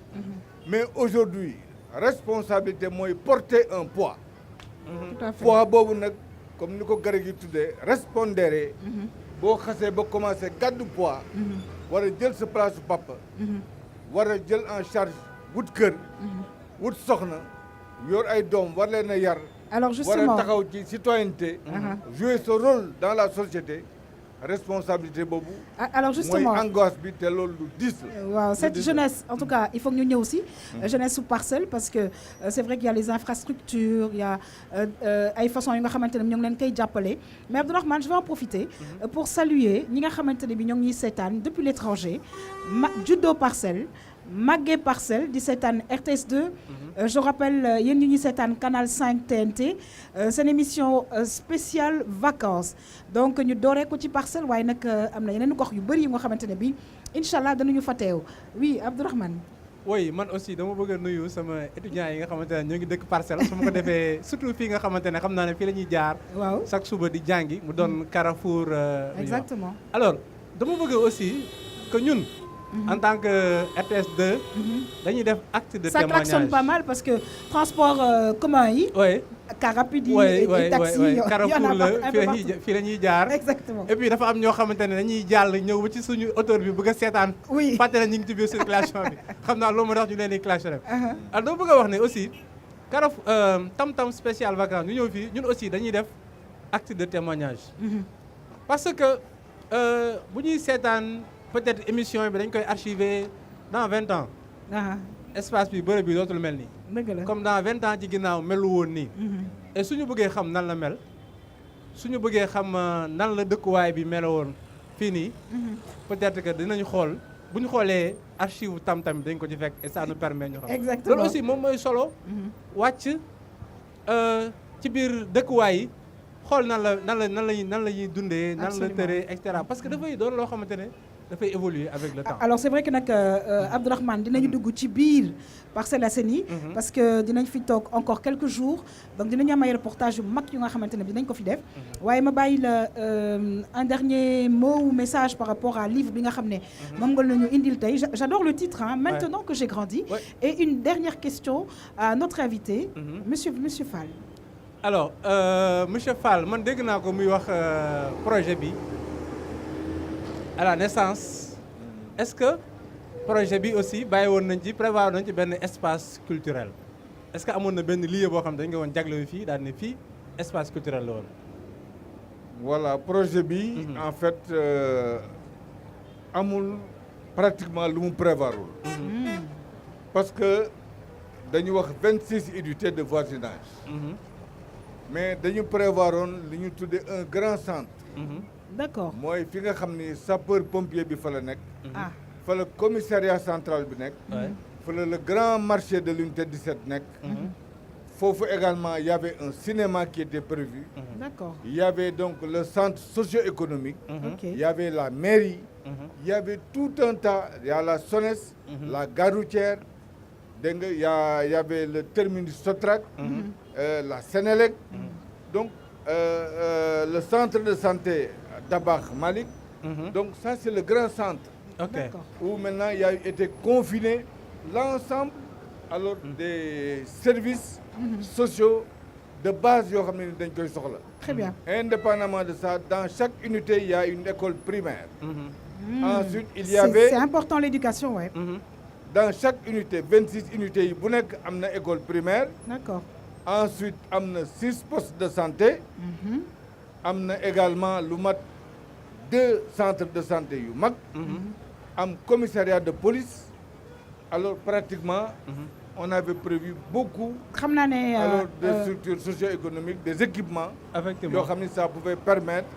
mais aujourd'hui responsabilité mooy porter un poids. Tout à fait. poids boobu nag comme ni ko garab yi tuddee respondere. boo xasee ba commencé gàddu poids. war a jël sa place su papa. war a jël en charge wut kër. wut soxna yor ay doom war leen a yar. Alors war justement. a taxaw ci citoyenneté. jouer ce rôle dans la société. responsabilité boobu. Alors justement. mooy angoisse bi te loolu lu diis la. Waaw cette jeunesse en tout cas il faut que ñu ñëw aussi jeunesse su Parcelles parce que c'est vrai qu'il y a les infrastructures il y a ay façons yi nga xamante ne ñoo ngi leen koy jàppale mais Abdourahmane je vais en profiter pour saluer ñi nga xamante ne bi ñoo ngi ñuy seetaan depuis l'étranger juddoo Parcelles màggee Parcelles di seetaan RTS 2 je rappelle yéen ñi ñuy seetaan Canal 5 TNT seen émission spéciale vacances donc ñu dooree ko ci Parcelles waaye nag am na yeneen gox yu bëri yi nga xamante ne bi incha allah danañu fa teew oui Abdourahmane. oui man aussi dama bëgg a nuyu sama étudiants yi nga xamante ne ñoo ngi dëkk Parcelles su ma ko defee surtout fii nga xamante ne xam naa ne fii la ñuy jaar. waaw chaque suba di jàngi mu doon Carrefour. exactement alors dama bëgg aussi que ñun. en tant que RTS 2. dañuy def acte de témoignage. Ça klaxonne pas mal parce que transport commun yi. oui car rapide yi oui et taxi yi. Carrefour la fii la ñuy jaar. exactement et puis dafa am ñoo xamante ne dañuy jàll ñëw ba ci suñu auteur bi bëgg a seetaan. oui fàtte na ñu ngi ci biir circulation bi xam naa loolu moo tax ñu leen di clashé. alors dama bëgg a wax ne aussi Carrefour tam-tam spécial vacances ñu ñëw fii ñun aussi dañuy def acte de témoignage. parce que bu ñuy seetaan. peut-être émission bi dañ koy archiver dans 20 ans. espace bi bërëb bi dootul mel nii. dëgg la comme dans 20 ans ci ginnaaw melu woon nii. et suñu bëggee xam nan la mel suñu bëggee xam nan la dëkkuwaay bi melo woon fii nii. peut-être que dinañu xool bu ñu xoolee archive tam-tam dañ ko ci fekk et ça nous permet ñu xam. exactement loolu aussi moom mooy solo. wàcc ci biir dëkkuwaay yi. xool nan la ñuy dundee. nan la tëree et cetera parce que dafay doon loo xamante ne dafay évoluer avec le temps. Alors c'est vrai que nag Abdourahmane dinañu dugg ci biir Parcelles Assainies parce que dinañ fi toog encore quelques jours donc dinañu am ay reportage yu mag yu nga xamante ne dinañ ko fi def waaye ma bàyyi la un dernier mot ou message par rapport à livre bi nga xam ne moom nga nañu indil tey. J'adore le titre hein, Maintenant que j'ai grandi. Et une dernière question à notre invité monsieur Fall. Alors monsieur Fall man dégg naa ko muy wax projet bi à la naissance est-ce que projet bi aussi bàyyi woon nañ ci prévoir nañ ci benn espace culturel est-ce que amoon na benn lieu boo xam ne dañ nga woon jagleel fii daal ne fii espace culturel la woon. Voilà projet bi en fait amul pratiquement lu mu prévoirul parce que dañu wax 26 unités de voisinage mais dañu prévoiroon li ñu tuddee un grand centre. D'accord. mooy fi nga xam ni sapeur pompier bi fa la nekk. fa la commissariat central bi nekk. fa la le grand marché de l'unité 17 nekk. foofu également il y avait un cinéma qui était prévu. D'accord. Il y avait donc le centre socio-économique. Il y avait la mairie. Il y avait tout un tas. Il y a la SONES, la gare routière. dégg nga il y avait le terminus Sotrac. la Sénélec. donc le centre de santé Dabakh Malik. Donc ça c'est le grand centre. D'accord. Où maintenant il y a été confiné l'ensemble alors des services sociaux de base yoo xam ne dañ koy soxla. Très bien. Indépendamment de ça, dans chaque unité il y a une école primaire. Ensuite il y avait c'est important l'éducation ouais. Dans chaque unité 26 unités yi bu nekk am na école primaire. D'accord. Ensuite am na 6 postes de santé. am na également lu mat 2 centres de santé yu mag. am commissariat de police. Alors pratiquement on avait prévu beaucoup xam naa ne alors des structures socio-économiques, des équipements effectivement yoo xam ni ça pouvait permettre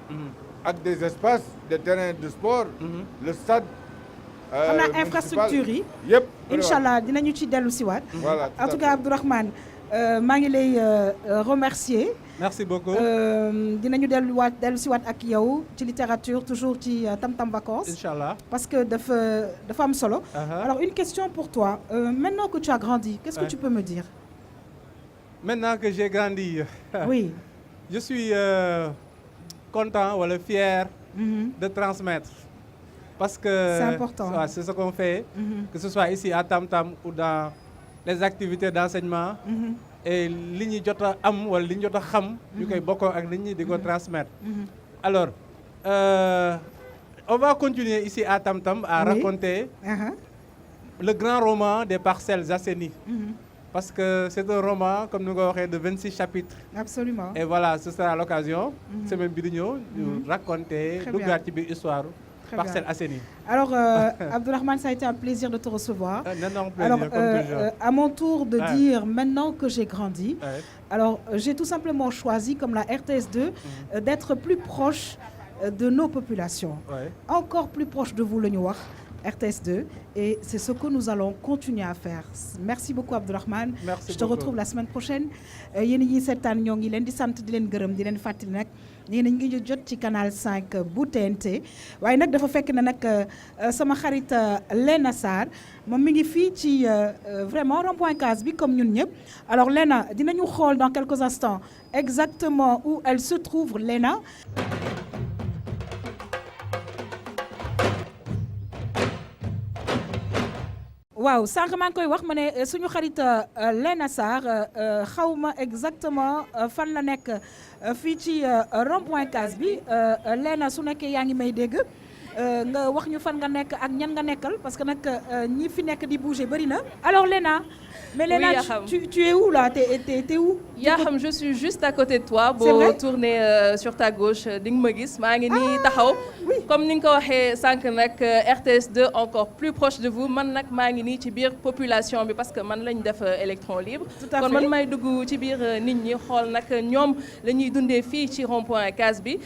ak des espaces, des terrains de sport, le stade xam naa infrastructure yi yëpp Inch'Allah dinañu ci dellu siwaat. Voilà, en tout cas Abdourahmane maa ngi lay remercier. Merci beaucoup. dinañu dellu siwaat ak yow ci littérature toujours ci Tam Tam Vacances. Inch'Allah. Parce que dafa am solo. Alors une question pour toi. Maintenant que tu as grandi, qu'est-ce que tu peux me dire? Maintenant que j'ai grandi. Oui. Je suis content wala fier de transmettre. Parce que c'est important. C'est ce qu'on fait, que ce soit ici à Tam Tam ou dans les activités d'enseignement. Et li ñu jot a am wala li ñu jot a xam. ñu koy bokkoo ak nit ñi di ko transmettre. Alors on va continuer ici à Tam Tam à raconter le grand roman des Parcelles Assainies. Parce que c'est un roman comme nous l'avons dit de 26 chapitres. Absolument. Et voilà, ce sera l'occasion semaine bi di ñëw ñu raconter duggaat ci biir histoire Parcelles Assainies. Alors Abdourahmane, ça a été un plaisir de te recevoir. Un énorme plaisir. Alors comme toujours. à mon tour de dire maintenant que j'ai grandi. Alors j'ai tout simplement choisi comme la RTS2 d'être plus proche de nos populations. Encore plus proche de vous le ñu wax. RTS2 et c'est ce que nous allons continuer à faire. Merci beaucoup Abdourahmane. Merci Je te retrouve la semaine prochaine. Yéen ñi seetaan ñoo ngi leen di sant di leen gërëm di leen fàttali nag nee nañ ngi jot ci canal 5 bu TNT waaye nag dafa fekk na nag sama xarit Léna Sarr moom mi ngi fii ci vraiment rond-point Case bi comme ñun ñëpp. Alors Léna dinañu xool dans quelques instants exactement où elle se trouve Léna. waaw sànq maa ngi koy wax ma ne suñu xarit Léna Sarr xaw ma exactement fan la nekk fii ci rond-point Case bi Léna su nekkee yaa ngi may dégg nga wax ñu fan nga nekk ak ñan nga nekkal parce que nag ñi fi nekk di bouger bëri na. Alors Léna. Mais Léna, oui, tu es où là? T'es où? Yaham, je suis juste à côté de toi. Pour tourner sur ta gauche, ding ma gis maa ngi nii taxaw. Comme ni nga ko waxee sànq nag RTS2 encore plus proche de vous man nag maa ngi nii ci biir population bi parce que man lañ def électron libre. Kon man may dugg ci biir nit ñi xool nag ñoom la ñuy dundee fii ci rond-point Case bi.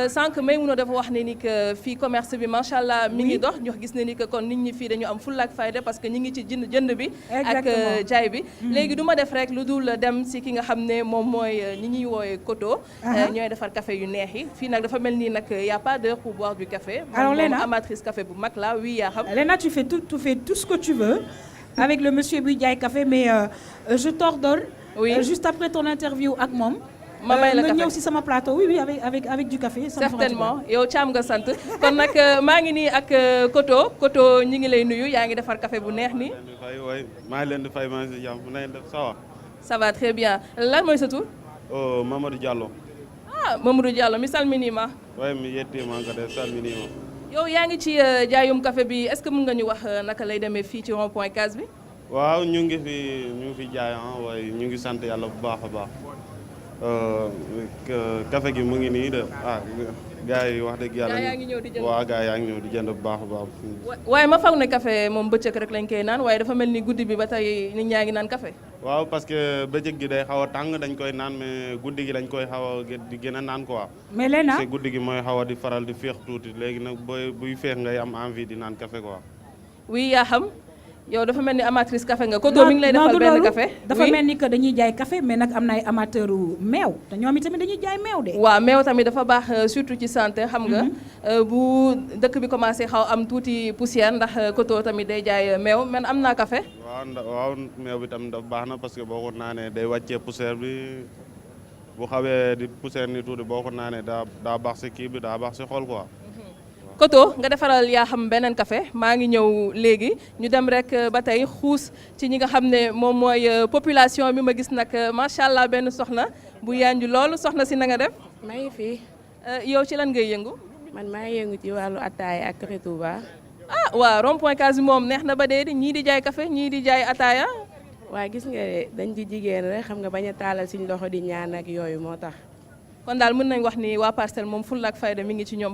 Sànq may mun a dafa wax ne ni que fii commerce bi bi macha allah mi ngi dox ñu gis ne ni que kon nit ñi fii dañu am fulla ak fayda parce que ñi ngi ci jënd bi ak jaay bi léegi du ma def rek lu dul dem si ki nga xam ne moom mooy ñi ñuy woowe Koto ñooy defar café yu neex yi fii nag dafa mel nii nag y a pas d'heure pour boire du café. Alors Léna, amatrice café bu mag la oui yaa xam. Léna, tu fais tout ce que tu veux avec le monsieur buy jaay café mais je t'ordonne juste après ton interview ak moom ma may la café nga ñëw si sama plateau oui avec du café. certainement yow Thiam nga sant kon nag maa ngi nii ak Koto ñi ngi lay nuyu yaa ngi defar café bu neex nii. maa ngi leen di fay maa ngi si jàmm na ngeen def ça va. ça va très bien lan mooy sa tur. Mamadou Diallo. Mamadou Diallo mi salminima. waaye mi yettima kadi salminima. yow yaa ngi ci jaayum café bi est-ce que mën nga ñu wax naka lay demee fii ci rond point CAS bi. waaw ñu ngi fi jaay waaye ñu ngi sant yàlla bu baax a baax. café gi mu ngi nii de gars yi wax dëgg yàlla. gaa yaa ngi ñëw di jënd waaw gars yaa ngi ñëw di jënd bu baax a baax. waaye ma foog ne café moom bëccëg rek lañ koy naan waaye dafa mel ni guddi bi ba tey nit ñaa ngi naan café. waaw parce que bëccëg gi day xaw a tàng dañ koy naan mais guddi gi dañ koy xaw a di gën a naan quoi. mais Léna parce que guddi gi mooy xaw a di faral di féex tuuti léegi nag buy féex ngay am envie di naan café quoi. oui yaa xam. yow dafa mel ni amatrice café nga Koto mi ngi lay defal benn café dafa mel ni que dañuy jaay café mais nag am na ay amateur meew te ñoom itamit dañuy jaay meew de. waaw meew tamit dafa baax surtout ci santé xam nga bu dëkk bi commencé xaw am tuuti poussière ndax Koto tamit day jaay meew man am naa café. waaw meew bi tamit dafa baax na parce que boo ko naanee day wàccee poussière bi bu xawee di poussière ni tuuti boo ko naanee daa baax si kii bi daa baax si xol quoi. Koto nga defaral yaa xam beneen café maa ngi ñëw léegi ñu dem rek ba tey xuus ci ñi nga xam ne moom mooy population bi ma gis nag macha allah benn soxna bu yanju loolu soxna si na nga def. maa ngi fi. yow ci lan ngay yëngu. man maa ngi yëngu ci wàllu ataaya ak café Touba. waaw rond point CAS bi moom neex na ba dee di ñii di jaay café ñii di jaay ataaya. waaye gis nga dañ di jigéen rek xam nga bañ a taalal suñ loxo di ñaan ak yooyu moo tax. kon daal mën nañ wax ni waa Parcelles moom fulla ak fayda mi ngi ci ñoom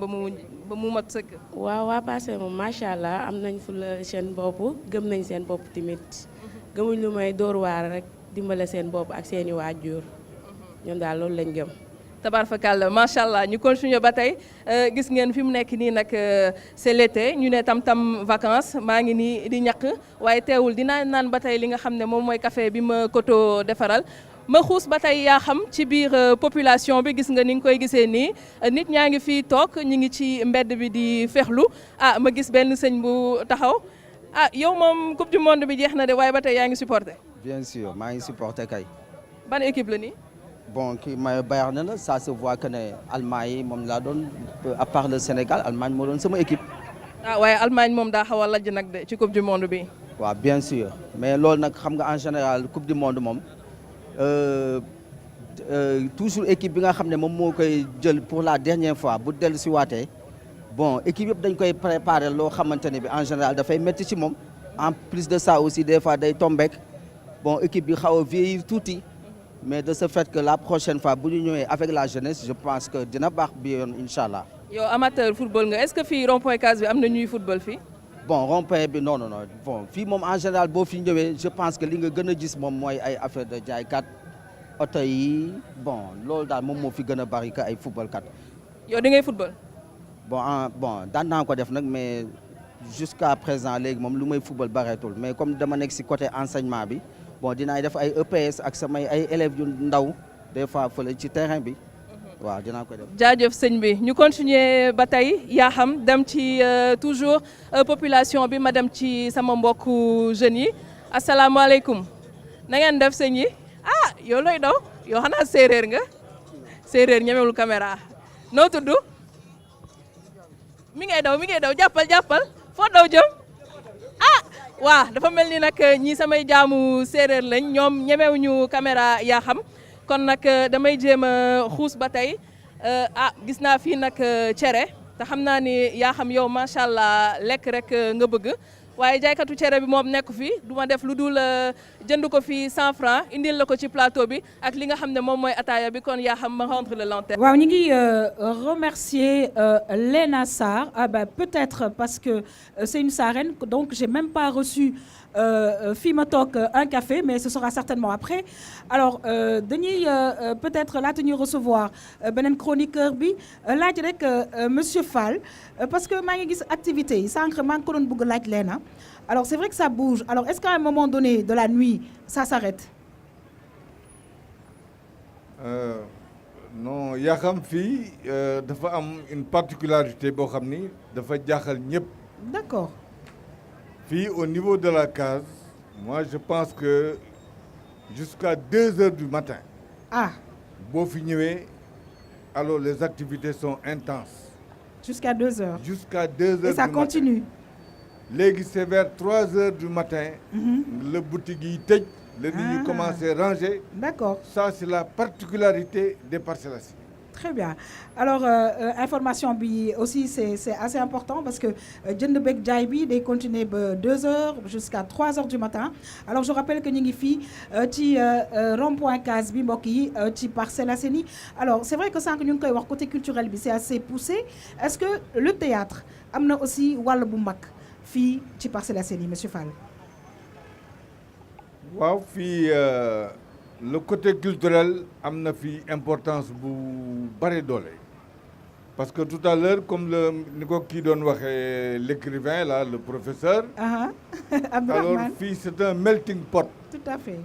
ba mu mat sëkk. waaw waa Parcelles moom macha allah am nañ fulla seen bopp gëm nañ seen bopp tamit gëmuñ lu may dóor waar rek dimbale seen bopp ak seen i waajur ñoom daal loolu lañ gëm. tabarfakàlla macha allah ñu continuer ba tey gis ngeen fi mu nekk nii nag c'est l'été ñu ne tam vacances maa ngi nii di ñàkk waaye teewul dinaa naan ba tey li nga xam ne moom mooy café bi ma Koto defaral. ma xuus ba tey yaa xam ci biir population bi gis nga ni nga koy gisee nii nit ñaa ngi fii toog ñi ngi ci mbedd bi di fexlu ma gis benn sëñ bu taxaw yow moom coupe du monde bi jeex na de waaye ba tey yaa ngi supporté. bien sûr maa ngi supporté kay. ban équipe la nii. bon kii may Bayern la ça se voit que ne Allemagne yi moom laa doon à part le Sénégal Allemagne moo doon sama équipe. waaye Allemagne moom daa xaw a lajj nag de ci coupe du monde bi. waaw bien sûr mais loolu nag xam nga en général coupe du monde moom. toujours équipe bi nga xam ne moom moo koy jël pour la dernière fois bu dellu si waatee bon équipe yëpp dañ koy préparer loo xamante ne bi en général dafay métti ci moom en plus de ça aussi des fois day tombeek bon équipe bi xaw a vieillir tuuti mais de ce fait que la prochaine fois bu ñu ñëwee avec la jeunesse je pense que dina baax bi yoon incha allah. yow amateur football nga est-ce que fii rond-point CAS bi am na ñuy football fii. bon rond-point bi non bon fii moom en général boo fi ñëwee je pense que li nga gën a gis moom mooy ay affaire de jaaykat oto yi bon loolu daal moom moo fi gën a bari que ay football kat. yow di ngay football. bon daan naa ko def nag mais jusqu'à présent léegi moom lu may football bareetul mais comme dama nekk si côté enseignement bi bon dinaay def ay EPS ak samay ay élèves yu ndaw des fois fële ci terrain bi. waaw dinaa ko def. jaajëf sëñ bi ñu continuer ba tey yaa xam dem ci toujours population bi ma dem ci sama mbokku jeunes yi asalaamaaleykum na ngeen def sëñ yi yow looy daw yow xanaa séeréer nga séeréer ñemewul caméra noo tudd mi ngay daw jàppal foo daw jëm waa dafa mel ni nag ñii samay jaamu séeréer lañ ñoom ñemewuñu caméra yaa xam. kon nag damay jéem a xuus ba tey gis naa fii nag cere te xam naa ni yaa xam yow macha allah lekk rek nga bëgg waaye jaaykatu cere bi moom nekk fi du ma def lu dul jënd ko fi 100 francs indil la ko ci plateau bi ak li nga xam ne moom mooy ataaya bi kon yaa xam ma rendre le l'antenne. waaw ñu ngi remercier Léna Sarr peut-être parce que c'est une Sarène donc j'ai même pas reçu fii ma toog un café mais ce sera certainement après alors dañuy peut-être laata ñuy recevoir beneen chroniqueur bi laaj rek monsieur Fall parce que maa ngi gis activités yi sànq maa ngi ko doon bëgg laaj leena alors c'est vrai que ça bouge alors est-ce qu'à un moment donné de la nuit ça s'arrête? Non yaa xam fii dafa am une particularité boo xam ni dafa jaaxal ñëpp. D'accord. Fii au niveau de la case moi je pense que jusqu'à 2 heures du matin. Ah. boo fi ñëwee alors les activités sont intenses. Jusqu'à 2 heures. Jusqu'à 2 heures. Et ça continue. Léegi c'est vers 3 heures du matin. la boutique yi tëj. la nit ñi commencé ranger. D'accord. Ça c'est la particularité des Parcelles Assainies. Très bien alors information bi aussi c'est assez important parce que jënd beeg jaay bi day continuer ba 2 heures jusqu'à 3 heures du matin alors je rappelle que ñu ngi fii ci rond-point case bi mbokk yi ci Parcelles Assainies alors c'est vrai que sànq ñu ngi koy wax côté culturel bi c'est assez poussé est-ce que le théâtre am na aussi wàll bu mag fii ci Parcelles Assainies monsieur Fall? waaw fii le côté culturel am na fi importance bu bare doole parce que tout à l'heure comme ni ko kii doon waxee l'écrivain là le professeur. Alors fii c'est un melting pot. Tout à fait.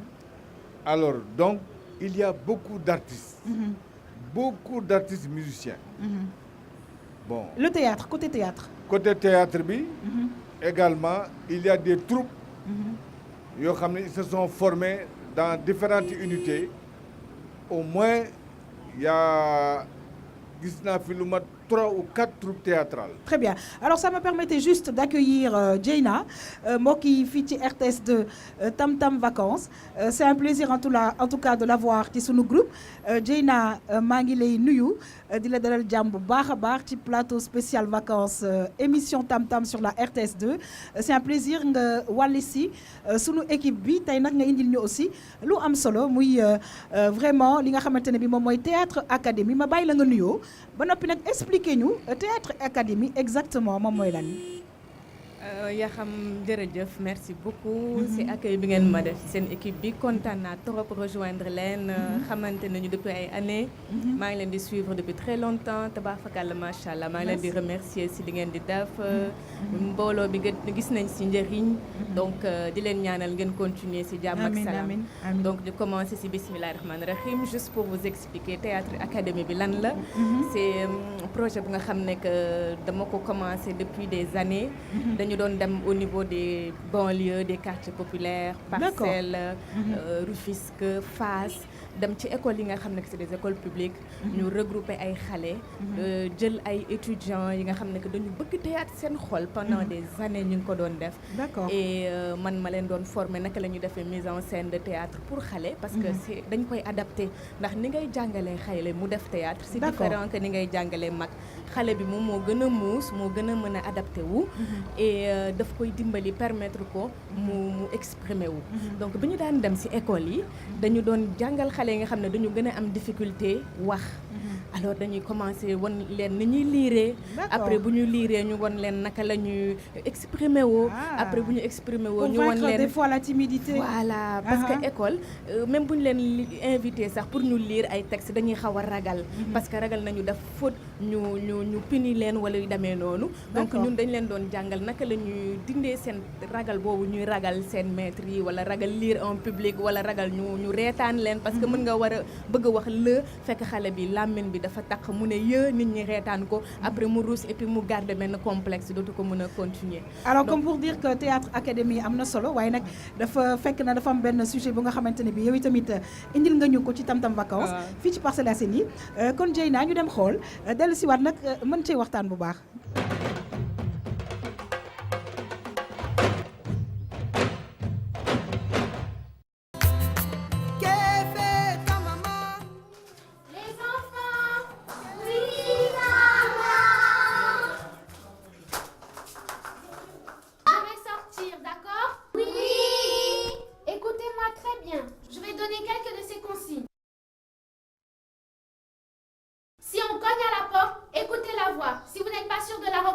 Alors donc il y a beaucoup d'artistes. Beaucoup d'artistes musiciens. Bon. Le théâtre côté théâtre. Côté théâtre bi. Également il y a des troupes. yoo xam ne ils se sont formés dans différentes unités au moins il y a gis naa fi lu mat 3 ou 4 troupes théâtrales. Très bien alors ça me permettait juste d'accueillir Dieyna mbokk yi fii ci RTS2 Tam Tam Vacances c'est un plaisir en tout cas de l'avoir ci sunu groupe Dieyna maa ngi lay nuyu di la dalal jàmm bu baax a baax ci plateau spécial vacances émission Tam Tam sur la RTS2 c'est un plaisir nga wàlli si sunu équipe bi tey nag nga indil ñu aussi lu am solo muy vraiment li nga xamante ne bi moom mooy théâtre académie ma bàyyi la nga nuyoo ba noppi nag expliquez ñu théâtre académie exactement moom mooy lan. yaa xam jërëjëf merci beaucoup ci accueil bi ngeen ma def seen équipe bi kontaan naa trop rejoindre leen xamante nañu depuis ay années maa ngi leen di suivre depuis très longtemps tabaarkalla macha allah maa ngi leen di remercier ci li ngeen di def mbooloo bi gis nañ ci njëriñ donc di leen ñaanal ngeen continuer ci jàmm ak salaam donc di commencer ci bismillahir rahmanir rahim juste pour vous expliquer théâtre académie bi lan la c'est projet bu nga xam ne que dama ko commencer depuis des années dañu doon dem au niveau des banlieues des quartiers populaires Parcelles Rufisque Fass dem ci écoles yi nga xam ne que c'est des écoles publiques ñu regrouper ay xale jël ay étudiants yi nga xam ne que dañu bëgg théâtre seen xol pendant des années ñu ngi ko doon def et man ma leen doon former naka la ñu defee mise en scène de théâtre pour xale parce que c'est dañ koy adapter ndax ni ngay jàngalee xale mu def théâtre c'est différent que ni ngay jàngalee mag xale bi moom moo gën a muus moo gën a mën a adapté wu et daf koy dimbali permettre ko mu exprimer wu donc bi ñu daan dem ci école yi dañu doon jàngal xale yi nga xam ne dañu gën a am difficulté wax alors dañuy commencer won leen ni ñuy liiree après bu ñu liiree ñu won leen naka la ñuy exprimer woo après bu ñu exprimer woo ñu won leen des fois la timidité voilà parce que école même bu ñu leen invité sax pour ñu lire ay textes dañuy xaw a ragal parce que ragal nañu def faute ñu puni leen wala yu demee noonu donc ñun dañ leen doon jàngal naka la ñuy dindee seen ragal boobu ñuy ragal seen maître yi wala ragal lire en public wala ragal ñu reetaan leen parce que mën nga war a bëgg a wax la fekk xale bi làmmiñ bi dafa taq mu ne yë nit ñi reetaan ko après mu ruus et puis mu garder benn complexe dootu ko mën a continuer alors comme pour dire que théâtre académie am na solo waaye nag dafa fekk na dafa am benn sujet bu nga xamante ne bi yow tamit indil nga ñu ko ci Tam Tam Vacances fii ci Parcelles Assainies kon Dieyna ñu dem xool dellu si waat nag mën cee waxtaan bu baax Si on cogne à la porte, écoutez la voix. Si vous n'êtes pas sûr de la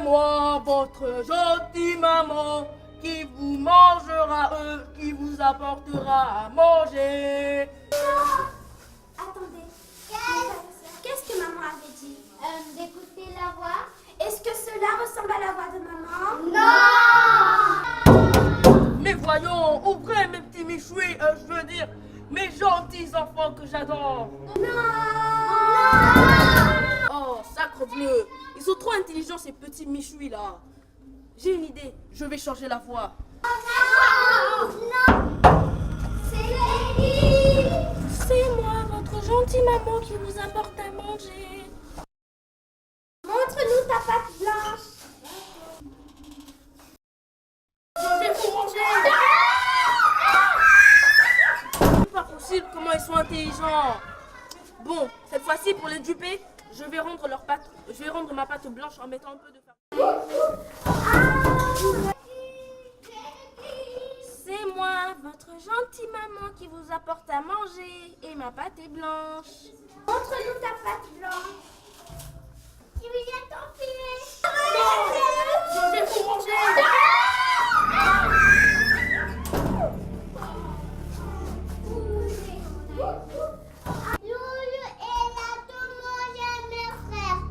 moi, votre gentille maman, qui vous mangera, qui vous apportera à manger. Attendez, qu'est-ce que maman avait dit? D'écouter la voix. Est-ce que cela ressemble à la voix de maman? Non! Mais voyons, ouvrez mes petits michouis, je veux dire, mes gentils enfants que j'adore. Non! Oh, sacre bleu, ils sont trop intelligents ces petits michouis là. J'ai une idée, je vais changer la voix. Non! C'est Lady! C'est moi, votre gentille maman qui vous apporte à manger. Montre-nous ta pâte blanche. Je vais vous manger. C'est pas possible, comment ils sont intelligents. Bon, cette fois-ci pour les duper, je vais rendre ma pâte blanche en mettant un peu de farine. C'est moi, votre gentille maman qui vous apporte à manger et ma pâte est blanche. Montre-nous ta pâte blanche. Tu viens t'enfiler. Je vais vous manger. Loulou est là, tout manger mes frères.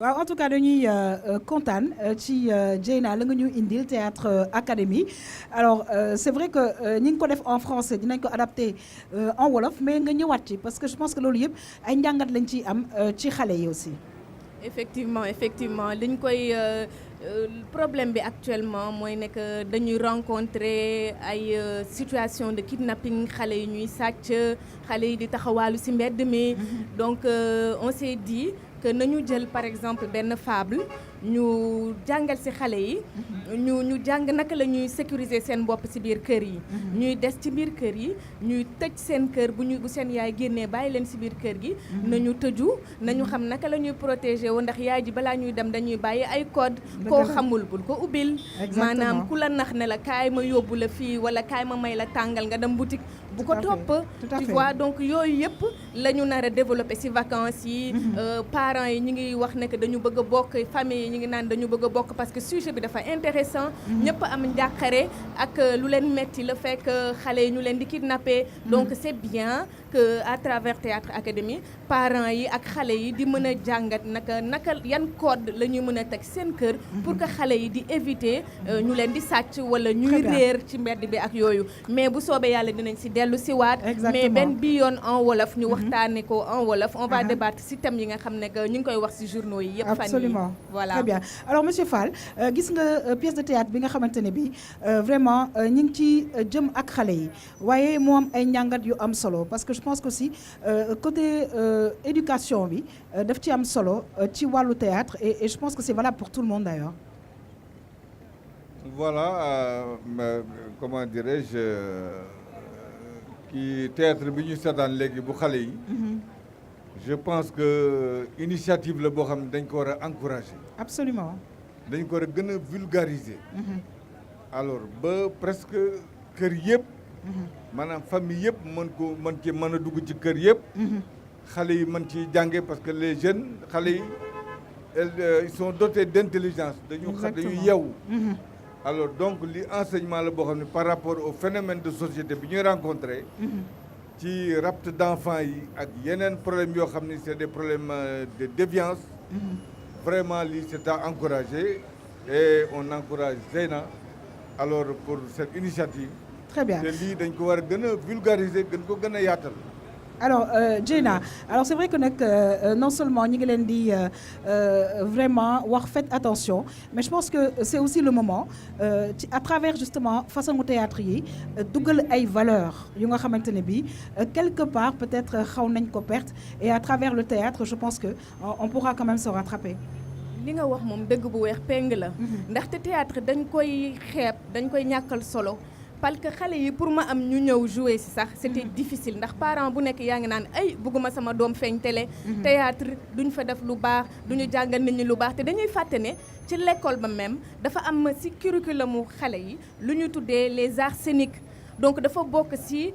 waaw en tout cas dañuy kontaan ci Dieyna la nga ñu indil théâtre académie alors c'est vrai que ñi ngi ko def en français dinañ ko adapté en wolof mais nga ñëwaat ci parce que je pense que loolu yëpp ay njàngat lañ ciy am ci xale yi aussi. effectivement liñ koy problème bi actuellement mooy nekk dañuy rencontrer ay situation de kidnapping xale yi ñuy sàcc xale yi di taxawaalu ci mbedd mi donc on s'est dit que nañu jël par exemple benn fable ñu jàngal ci xale yi ñu jàng naka la ñuy sécuriser seen bopp ci biir kër yi ñuy des ci biir kër yi ñuy tëj seen kër bu seen yaay génnee bàyyi leen ci biir kër gi nañu tëju nañu xam naka la ñuy protéger wu ndax yaay ji balaa ñuy dem dañuy bàyyi ay code koo xamul bul ko ubbil maanaam ku la nax ne la kaay ma yóbbu la fii wala kaay ma may la tàngal nga dem boutique bu ko topp tu vois donc yooyu yëpp la ñu nar a développer ci vacances yi parents yi ñu ngi wax ne que dañu bëgg a bokk famille yi ñu ngi naan dañu bëgg a bokk parce que sujet bi dafa intéressant ñëpp am njàqare ak lu leen metti le fait que xale yi ñu leen di kidnapper donc c'est bien que à travers Théâtre Académie parents yi ak xale yi di mën a jàngat naka yan code la ñuy mën a teg seen kër pour que xale yi di éviter ñu leen di sàcc wala ñuy réer ci mbedd bi ak yooyu mais bu soobee yàlla dinañ ci dellu si waat mais benn bi yoon en wolof ñu waxtaane ko en wolof on va débattre ci thème yi nga xam ne que ñu ngi koy wax ci journaux yi yëpp fan yi voilà très bien alors monsieur Fall gis nga pièce de théâtre bi nga xamante ne bi vraiment ñu ngi ci jëm ak xale yi waaye moo am ay njàngat yu am solo parce que je pense que aussi côté éducation bi daf ci am solo ci wàllu théâtre et je pense que c'est valable pour tout le monde d'ailleurs. Voilà comment dirais-je ki théâtre bi ñu seetaan léegi bu xale yi je pense que initiative la boo xam ne dañ ko war a encourager. Absolument. dañ ko war a gën a vulgariser. alors ba presque kër yëpp. maanaam famille yëpp mën a dugg ci kër yëpp. xale yi mën ci jànge parce que les jeunes xale yi ils sont dotés d'intelligence. dañu yeewu. alors donc li enseignement la boo xam ne par rapport au phénomène de société bi ñuy rencontré. ci rapt d'enfants yi ak yeneen problèmes yoo xam ne c'est des problèmes de déviance. vraiment lii c'est à encourager et on encourage Dieyna alors pour cette initiative. Très bien te lii dañ ko war a gën a vulgariser gën ko gën a yaatal. alors Dieyna alors c'est vrai que nag non seulement ñi ngi leen di vraiment wax faites attention mais je pense que c'est aussi le moment à travers justement façon théâtre yi dugal ay valeurs yu nga xamante ne bi quelque part peut-être xaw nañ ko perte et à travers le théâtre je pense que on pourra quand même se rattraper. li nga wax moom dëgg bu weex péng la ndaxte théâtre dañ koy xeeb dañ koy ñàkkal solo parce que xale yi pour ma am ñu ñëw jouer ci sax c'était difficile ndax parent bu nekk yaa ngi naan ay bëgguma sama doom feeñ télé théâtre duñ fa def lu baax duñu jàngal nit ñi lu baax te dañuy fàtte ne ci l'école ba même dafa am ci curriculumu xale yi lu ñu tuddee les arts scéniques donc dafa bokk ci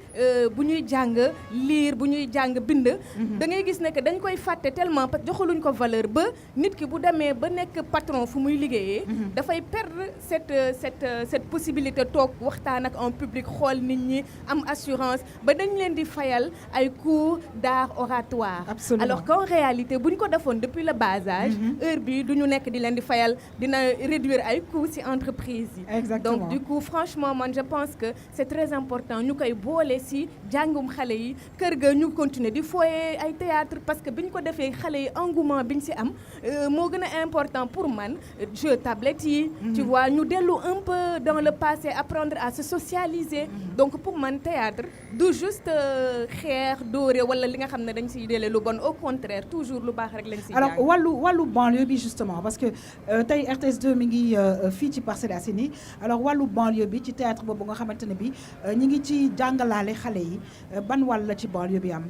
bu ñuy jàng lire bu ñuy jàng bind da ngay gis ne que dañ koy fàtte tellement parce que joxaluñ ko valeur ba nit ki bu demee ba nekk patron fu muy liggéeyee dafay perdre cette possibilité toog waxtaan ak en public xool nit ñi am assurance ba dañ leen di fayal ay cours d'art oratoire. Absolument. Alors qu'en réalité bu ñu ko defoon depuis le bas âge heure bi du ñu nekk di leen di fayal dina réduire ay coûts ci entreprise yi. Exactement. Donc du coup franchement man je pense que c'est très important ñu koy boole ci jàngum xale yi kër ga ñu continuer di foyer ay théâtre parce que bi ñu ko defee xale yi engouement bi ñu ci am moo gën a important pour man jeu tablette yi tu vois ñu dellu un peu dans le passé apprendre à se socialiser donc pour man théâtre du juste xeex dóore wala li nga xam ne dañ ciy delee lu bon au contraire toujours lu baax rek lañ ciy alors wàllu banlieue bi justement parce que tey RTS2 mi ngi fii ci Parcelles Assainies alors wàllu banlieue bi ci théâtre boobu nga xamante ne bi ñi ngi ci jàngalaale xale yi ban wàll la ci banlieue bi am.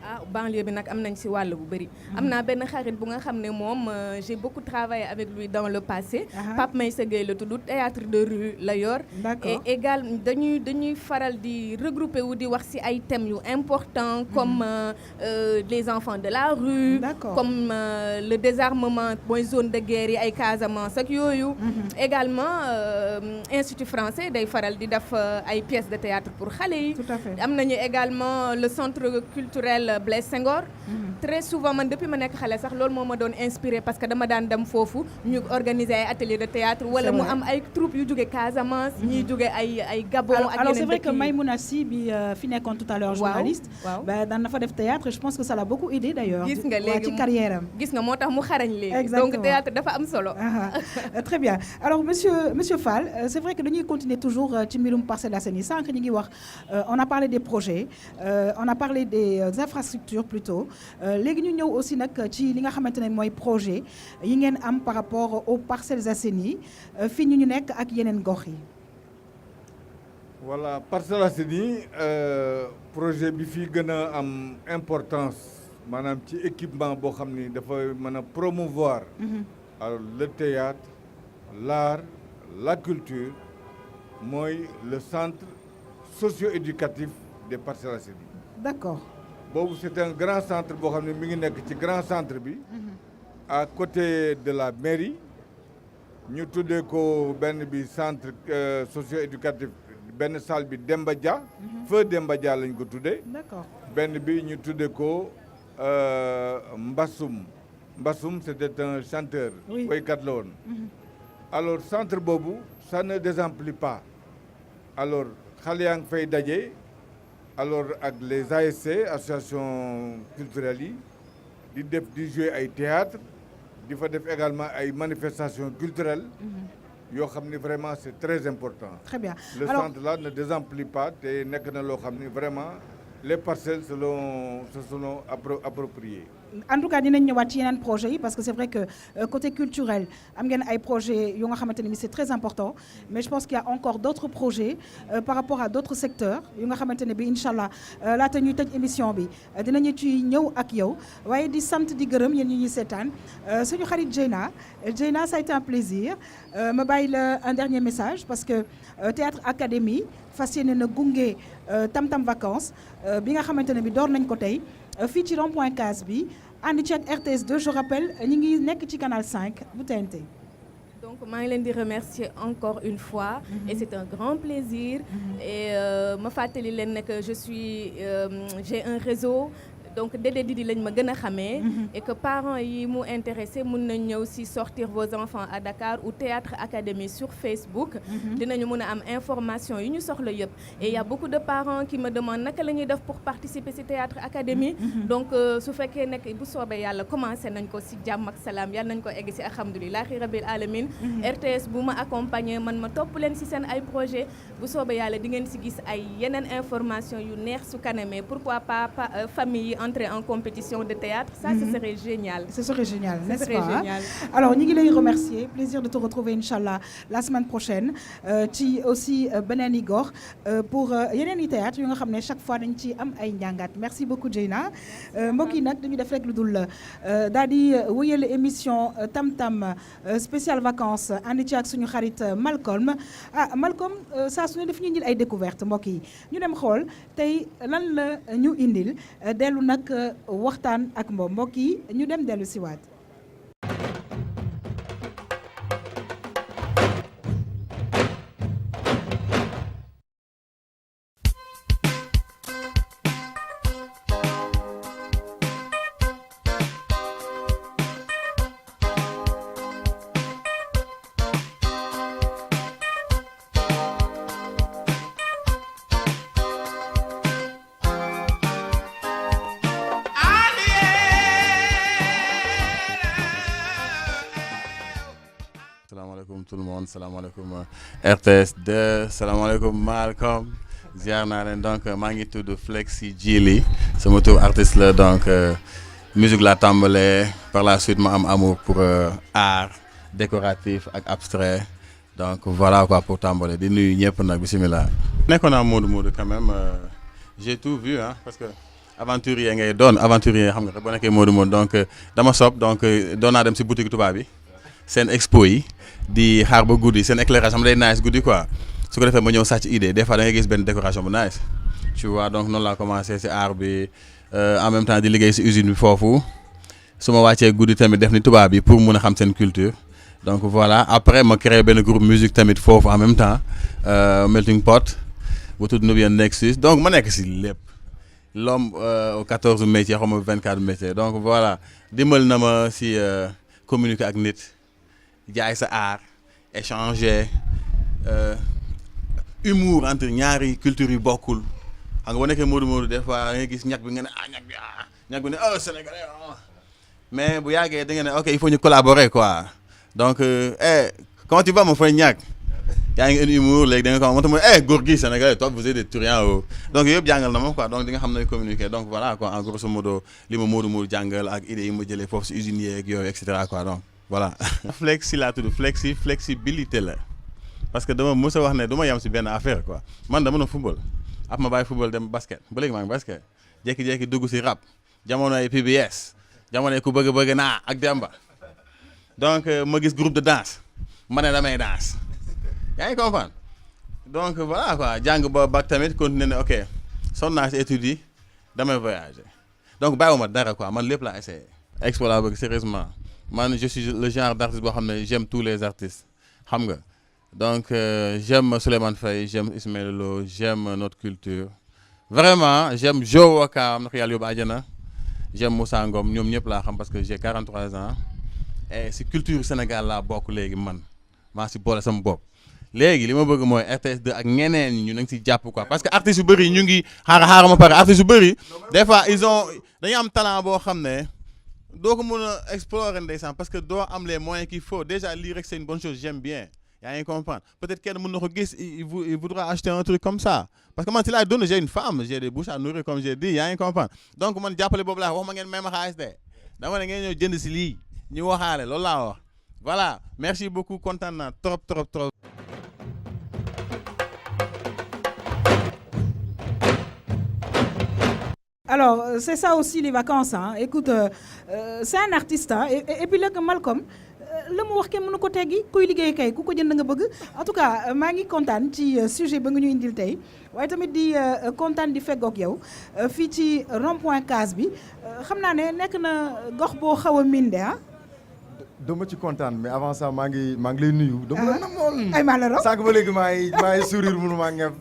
ah banlieue bi nag am nañ ci wàll bu bëri. am naa benn xarit bu nga xam ne moom j'ai beaucoup travaillé avec lui dans le passé. Pape Maïssa Gueye la tudd théâtre de rue la yor. D'accord. Et égal dañuy faral di regrouper wu di wax ci ay thèmes yu importants comme les enfants de la rue. D'accord. Comme le désarmement mooy zone de guerre yi ay Casamance ak yooyu. Également institut français day faral di def ay pièces de théâtre pour xale yi. Tout à fait. am nañu également le centre culturel Blaise Senghor. Très souvent man depuis ma nekk xale sax loolu moo ma doon inspiré parce que dama daan dem foofu ñu organiser ay atelier de théâtre wala mu am ay troupe yu jóge Casamance ñiy jóge ay Gabon ak yeneen alors c'est vrai dëkk que yi. Maïmouna Sy bi fi nekkoon tout à l'heure journaliste waaw. ba daan na fa def théâtre et je pense que ça l'a beaucoup aidé d'ailleurs gis nga léegi ci carrière am. gis nga moo tax mu xarañ léegi. Exactement. Donc théâtre dafa am solo. Très bien alors monsieur Fall c'est vrai que dañuy continuer toujours ci mbirum Parcelles Assainies sànq ñu ngi wax on a parlé des projets on a parlé des infrastructures plutôt léegi ñu ñëw aussi nag ci li nga xamante ne mooy projet yi ngeen am par rapport aux Parcelles Assainies fii ñu nekk ak yeneen gox yi. voilà Parcelles Assainies projet bi fi gën a am importance maanaam ci équipement boo xam ni dafa mën a promouvoir alors le théâtre l'art la culture mooy le centre socio-éducatif des Parcelles Assainies. D'accord. boobu c'est un grand centre boo xam ne mi ngi nekk ci grand centre bi à côté de la mairie ñu tuddee ko benn bi centre socio-éducatif benn salle bi Demba Dia feu Demba Dia lañ ko tuddee. D'accord. benn bi ñu tuddee ko Mbassoum c'était un chanteur woykat la woon alors centre boobu ça ne désemplit pas alors xale yaa ngi fay daje alors ak les ASC association culturelles yi di jouer ay théâtre di fa def également ay manifestations culturelles yoo xam ni vraiment c'est très important. Très bien. Le Alors, centre là ne désemplit pas te nekk na loo xam ni vraiment les parcelles se sont appropriées. En tout cas dinañ ñëwaat ci yeneen projet yi parce que c'est vrai que côté culturel am ngeen ay projets yu nga xamante ne c'est très important mais je pense qu'il y a encore d'autres projets par rapport à d'autres secteurs yu nga xamante ne bi incha allah laata ñuy tëj émission bi dinañu ci ñëw ak yow waaye di sant di gërëm yéen ñi ñuy seetaan suñu xarit Dieyna ça a été un plaisir ma bàyyi la un dernier message parce que Théâtre Académie fas yéene na gunge Tam Tam Vacances bi nga xamante ne bi door nañ ko tey fii ci rond-point Case bi ànd ci ak RTS2 je rappelle ñi ngi nekk ci canal 5 bu TNT. Donc maa ngi leen di remercier encore une fois et c'est un grand plaisir et ma fàttali leen ne que j'ai un réseau donc Dédé Didi lañ ma gën a xamee et que parents yi mu intéressé mun nañ ñëw si sortir vos enfants à Dakar ou Théâtre Académie sur Facebook dinañu mun a am information yi ñu soxla yëpp et il y a beaucoup de parents qui me demandent naka la ñuy def pour participer si Théâtre Académie donc su fekkee nekk bu soobee yàlla commencé nañ ko si jàmm ak salaam yàlla nañ ko egg si alhamdulilahi rabbil alamin RTS bu ma accompagner man ma topp leen si seen ay projet bu soobee yàlla di ngeen si gis ay yeneen information yu neex su kanamee pourquoi pas famille yi entrer en compétition de théâtre, ça, ce serait génial. Ce serait génial, n'est-ce pas? Génial. Alors, ñu ngi lay remercier. Plaisir de te retrouver, Inch'Allah, la semaine prochaine. Ci aussi beneen i gox pour yeneen i théâtre yu nga xam ne chaque fois dañ ci am ay njàngat. Merci beaucoup, Dieyna. Mbokk yi nag dañu def rek lu dul daal di wëyale émission Tam Tam spéciale vacances ànd ci ak suñu xarit Malcolm. Malcolm saa su ne daf ñu indil ay découvertes mbokk yi ñu dem xool tey lan la ñu indil dellu nag waxtaan ak mbokk yi ñu dem dellu siwaat. Salaamaaleykum tout le monde, salaamaaleykum RTS 2, salaamaaleykum Malcolm, ziar naa leen donc maa ngi tudd Flexi Djily sama tur artiste la donc musique la tàmbalee par la suite ma am amour pour art décoratif ak abstrait donc voilà quoi pour tàmbale di nuyu ñëpp nag bismillah. nekkoon naa Modou quand même j'ai tout vu hein parce que aventurier ngay doon aventurier xam nga boo nekkee Modou donc dama sob donc doon naa dem si boutique tubaab bi seen expo yi di xaar ba guddi seen éclairage xam day nice guddi quoi su ko defee ma ñëw sàcc idée des fois da ngay gis benn décoration bu nice tu vois donc noonu laa commencé si art bi en même temps di liggéey si usine bi foofu su ma wàccee guddi tamit def ni tubaab bi pour mun a xam seen culture donc voilà après ma créé benn groupe musique tamit foofu en même temps melting pot bu tudd Nubian Nexus donc ma nekk si lépp l'homme aux 14 métiers xaw ma 24 métiers donc voilà dimbal na ma si communiquer ak nit jaay sa art échanger humour entre ñaari culture yu bokkul xam nga boo nekkee Modou des fois da ngay gis ñag bi nga ne ñag bi ne sénégalais mais bu yàggee da nga ne ok il faut ñu collaborer quoi donc comment tu vas mon frère ñag yaa ngi indi humour léegi da nga ko monta mooy góor gi sénégalais toi vous êtes des turians donc yëpp jàngal na ma quoi donc di nga xam ne communiquer donc voilà quoi en grosso modo li ma Modou jàngal ak idées yi ma jëlee foofu si usines yeeg yooyu et cetera quoi donc voilà. flexi laa tudd flexibilité la parce que dama mës a wax ne du ma yem si benn affaire quoi man dama doon football ab ma bàyyi football dem basket ba léegi maa ngi basket jékki-jékki dugg si rap jamonoy PBS jamonoy ku bëgg naa ak Demba donc ma gis groupe de danse ma ne damay danse yaa ngi comprendre donc voilà quoi jàng ba bac tamit continuer ne ok sonn naa si études yi damay voyager donc bàyyiwuma dara quoi man lépp laa essayé. expo laa bëgg sérieusement man je suis le genre d'artiste boo xam ne j'aime tous les artistes xam nga donc j'aime Souleymane Faye j'aime Ismaël Lo j'aime notre culture vraiment j'aime Jo Wakam ndax yàlla yóbbu àjjana j'aime Moussa Ngom ñoom ñëpp laa xam parce que j'ai 43 ans et si culture Sénégal laa bokk léegi man maa si boole sama bopp léegi li ma bëgg mooy RTS2 ak ñeneen ñi ñu nañ si jàpp quoi parce que artistes yu bëri ñu ngi xaaral ma pare artistes yu bëri des fois dañuy am talent boo xam ne doo ko mën a explorer ndeysaan parce que doo am les moyens qu'il faut déjà lire rek c'est une bonne chose j'aime bien yaa ngi comprendre peut-être kenn mën na ko gis il voudra acheter un truc comme ça parce que man si laay donne j'ai une femme j'ai des bouches à nourrir comme j'ai dit yaa ngi comprendre donc man jàppale boobu laa wax ma ngeen may ma xaalis de dama ne ngeen ñëw jënd si lii ñu waxaale loolu laa wax voilà merci beaucoup kontaan naa trop. Alors, c'est ça aussi les vacances. Hein. Écoute, c'est un artiste. Hein. Et puis là, Malcolm, le mu wax kenn mënu ko teggi kuy liggéey kay ku ko jënd nga bëgg en tout cas maa ngi kontaan ci sujet ba nga ñu indil tey waaye tamit di kontaan di feggoog yow fii ci rond-point Case bi xam naa ne nekk na gox boo xaw a miin de ah. dama ci kontaan mais avant ça maa ngi lay nuyu. dama la namoon ay maa la raw sànq ba léegi maa ngi sourire mënu maa ngepp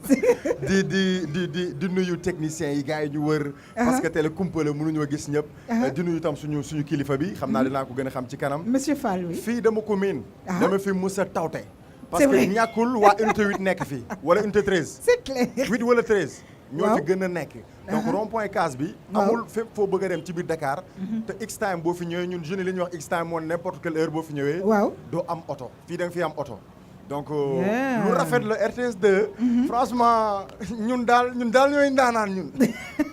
di nuyu techniciens yi gars yi ñu wër. parce que télé kumpa la mënuñoo gis ñëpp. di nuyu tam suñu kilifa bi xam naa dinaa ko gën a xam ci kanam. monsieur Fall oui. fii dama ko miin. dama fi mus a tawte. parce que ñàkkul waa unité 8 nekk fii wala unité 13. c'est clair 8 wala 13. ñoo fi gën a nekk. donc rond-point Case bi. amul fépp foo bëgg a dem ci biir Dakar. te X-time boo fi ñëwee ñun jeunes yi li ñuy wax X-time moom n'importe quelle heure boo fi ñëwee. waaw doo am oto fii da nga fi am oto. donc lu rafet la RTS 2. franchement ñun daal ñooy ndaanaan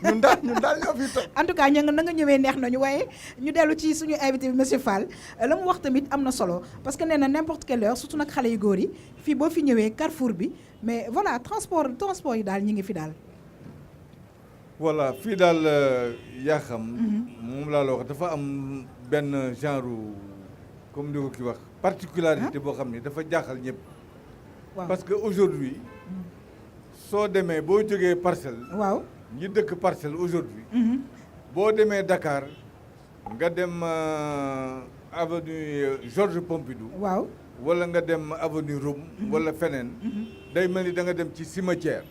ñun daal ñoo fi toog. en tout cas na nga ñëwee neex nañu waaye ñu dellu ci suñu invité bi monsieur Fall la mu wax tamit am na solo parce que nee na n'importe quelle heure surtout nag xale yu góor yi fii boo fi ñëwee Carrefour bi mais voilà transport yi daal ñi ngi fi daal. voilà fii daal yaa xam. moom laa la wax dafa am benn genre comme ni ko ki wax particularité boo xam ni dafa jaaxal ñëpp. parce que aujourd'hui soo demee boo jógee Parcelles. waaw ñi dëkk Parcelles aujourd'hui boo demee Dakar nga dem avenue Georges Pompidou. waaw wala nga dem avenue Rome. wala feneen. day mel ni da nga dem ci cimetière.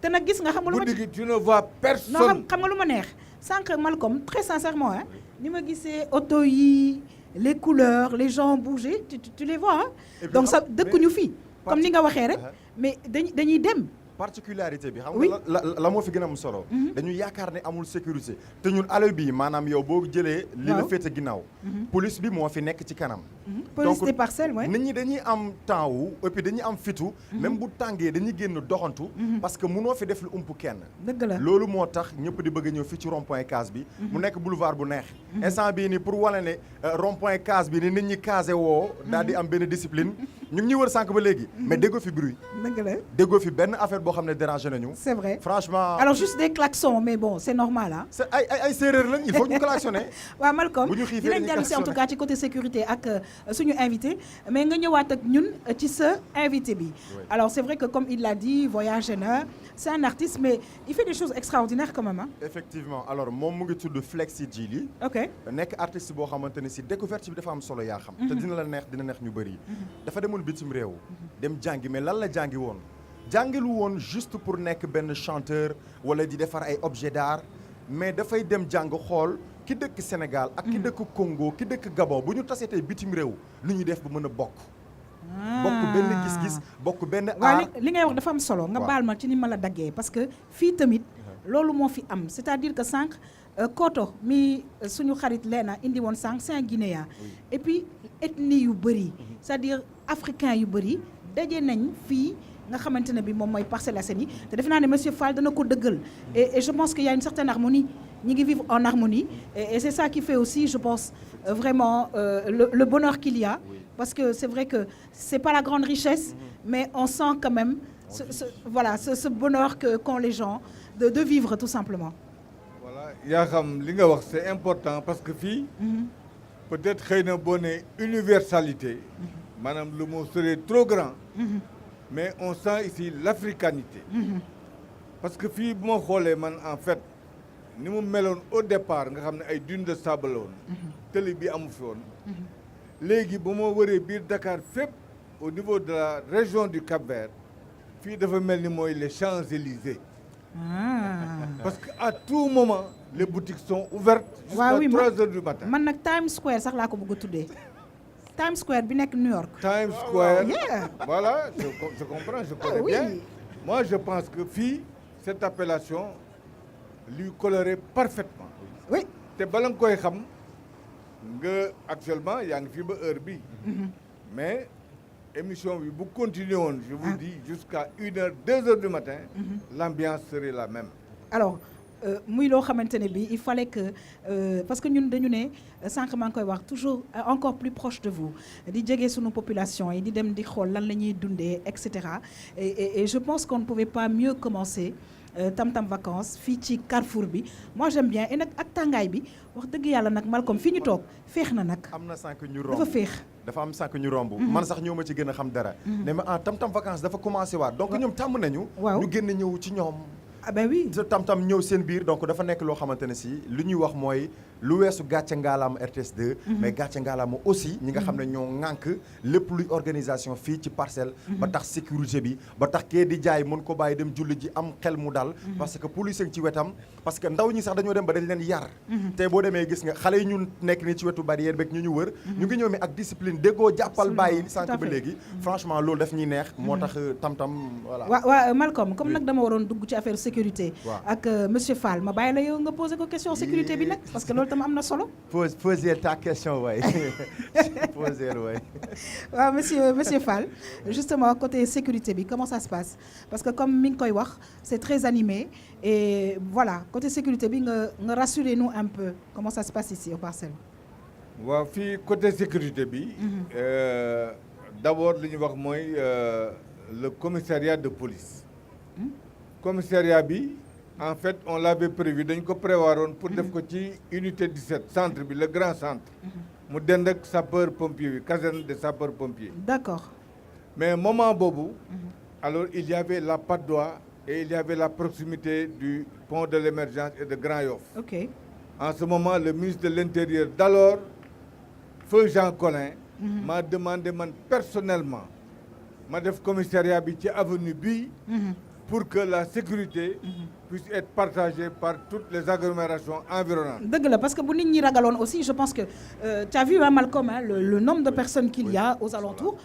te nag gis nga xam nga lu ma ci tu ne vois personne. non xam nga lu ma neex sànq Malcolm très sincèrement ni ma gisee oto yi les couleurs les gens bouger tu les vois donc ça dëkkuñu fii comme ni nga waxee rek mais dañuy dem. particularité bi xam nga la moo fi gën a am solo. dañu yaakaar ne amul sécurité te ñun allée bi maanaam yow boo jëlee. li la féete ginnaaw. police bi moo fi nekk ci kanam. police des Parcelles ouais. nit ñi dañuy am temps wu et puis dañuy am fitu. même bu tàngee dañuy génn doxantu. parce que munoo fi def lu ump kenn. dëgg la loolu moo tax ñëpp di bëgg a ñëw fii ci rond point case bi. mu nekk boulevard bu neex. instant bii nii pour wane ne rond point case bi ni nit ñi casé woo. daal di am benn discipline. ñu ngi ñuy wër sànq ba léegi. mais déggoo fi bruit. dëgg la déggoo fi benn affaire boo xam ne dérangé nañu. c'est vrai franchement. alors juste des klaxons mais bon c'est normal ah. c'est ay séeréer lañ il faut ñu klaxonner. waaw Malcolm bu ñu xiifee dañuy dinañ dellu si en tout cas ci côté sécurité ak suñu invité mais nga ñëwaat ak ñun ci sa invité bi. alors c'est vrai que comme il l'a dit voyagé na c'est un artiste mais il fait des choses extraordinaires quand même ah. effectivement alors moom mu ngi tudd Flexi Djily. ok nekk artiste boo xamante ne si découverte bi dafa am solo yaa xam. te dina la neex dina neex ñu bëri. dafa demoon bitim réew. dem jàngi mais lan la jàngi woon. jàngilu woon juste pour nekk benn chanteur wala di defar ay objet d'art mais dafay dem jàng xool ki dëkk Sénégal ak ki dëkk Congo ki dëkk Gabon bu ñu tasee tey bitim réew lu ñuy def ba mën a bokk. bokk benn gis-gis bokk benn art. waaw li ngay wax dafa am solo. nga baal ma ci ni ma la daggee parce que fii tamit loolu moo fi am c'est-à-dire que sànq Koto mi suñu xarit leena indi woon sànq c'est un Guinéen et puis ethnie yu bëri c'est-à-dire africain yu bëri daje nañ fii. nga xamante ne bi moom mooy Parcelles Assainies te defe naa ne monsieur Fall dana ko dëggal et je pense qu'il y a une certaine harmonie ñi ngi vivre en harmonie et c'est ça qui fait aussi je pense vraiment le bonheur qu'il y a parce que c'est vrai que c'est pas la grande richesse mais on sent quand même ce bonheur qu'ont les gens de vivre tout simplement. voilà yaa xam li nga wax c'est important parce que fii peut-être xëy na boo ne universalité maanaam le mot serait trop grand. mais on sent ici l'africanité. parce que fii bu ma xoolee man en fait ni mu meloon au départ nga xam ne ay dunes de sable la woon. tëli bi amu fi woon. léegi ba ma wëree biir Dakar fépp au niveau de la région du Cap-Vert fii dafa mel ni mooy les Champs-Élysées. parce que à tout moment les boutiques sont ouvertes. jusqu'à 3 heures du matin. man nag Times Square sax laa ko bëgg a tuddee. Times Square bi nekk New York. Times Square. Voilà je comprends je connais bien. moi je pense que fii cette appellation lui collerait parfaitement. oui te bala nga koy xam nga actuellement yaa ngi fii ba heure bi mais émission bi bu continuer woon je vous dis jusqu'à 1 heure 2 heures du matin. l'ambiance serait la même. alors. muy loo xamante ne bi il fallait que parce que ñun dañu ne sànq maa ngi koy wax toujours encore plus proche de vous di jege sunu population yi di dem di xool lan la ñuy dundee et cetera et je pense qu'on ne pouvait pas mieux commencer Tam Tam Vacances fii ci Carrefour bi moi j'aime bien et nag ak tàngaay bi wax dëgg yàlla nag Malcolm fii ñu toog féex na nag. am na sànq ñu romb dafa féex. dafa am sànq ñu romb. man sax ñoo ma ci gën a xam dara. ne ma Tam Tam Vacances dafa commencé waat donc ñoom tàmm nañu. waaw ñu génn ñëw ci ñoom. ah ben oui tam ñëw seen biir donc dafa nekk loo xamante ne si lu ñuy wax mooy lu weesu gàcce ngaalaama RTS 2. mais gàcce ngaalaama aussi ñi nga xam ne ñoo ŋànk lépp luy organisation fii ci Parcelles. ba tax sécurité bi ba tax kee di jaay mën ko bàyyi dem julli ji am xel mu dal. parce que police ci wetam parce que ndaw ñi sax dañoo dem ba dañ leen yar. tey boo demee gis nga xale yi ñu nekk ni ci wetu barrière beeg ñu wër. ñu ngi ñëw mi ak discipline déggoo jàppal bàyyi sànq ba léegi. franchement loolu daf ñuy neex. moo tax tam voilà. waaw Malcolm comme nag dama waroon dugg ci affaire sécurité. waaw ak monsieur Fall ma bàyyi la yow nga poser ko question sécurité bi nag parce que loolu tam am na solo. Poser ta question waay poser waay. waaw monsieur Fall justement côté sécurité bi comment ça se passe parce que comme mi ngi koy wax c'est très animé et voilà côté sécurité bi nga rassurez-nous un peu comment ça se passe ici au Parcelles. waaw fii côté sécurité bi. D'abord li ñu wax mooy le commissariat de police. Commissariat bi en fait on l'avait prévu dañ ko prévoiroon pour def ko ci unité 17 centre bi le grand centre. mu dend ak sapeur pompier bi caserne de sapeur pompier. D'accord. mais moment boobu. alors il y avait la Patte d'Oie et il y avait la proximité du pont de l'émergence et de Grand Yoff. Ok. En ce moment le ministre de l'Intérieur d'alors feu Jean Collin. m'a demandé man personnellement ma def commissariat bi ci avenue bi. pour que la sécurité puisse être partagée par toutes les agglomérations environnantes. dëgg la parce que bu nit ñi ragaloon aussi je pense que tu as vu Malcolm le nombre de personnes qu'il y a aux alentours.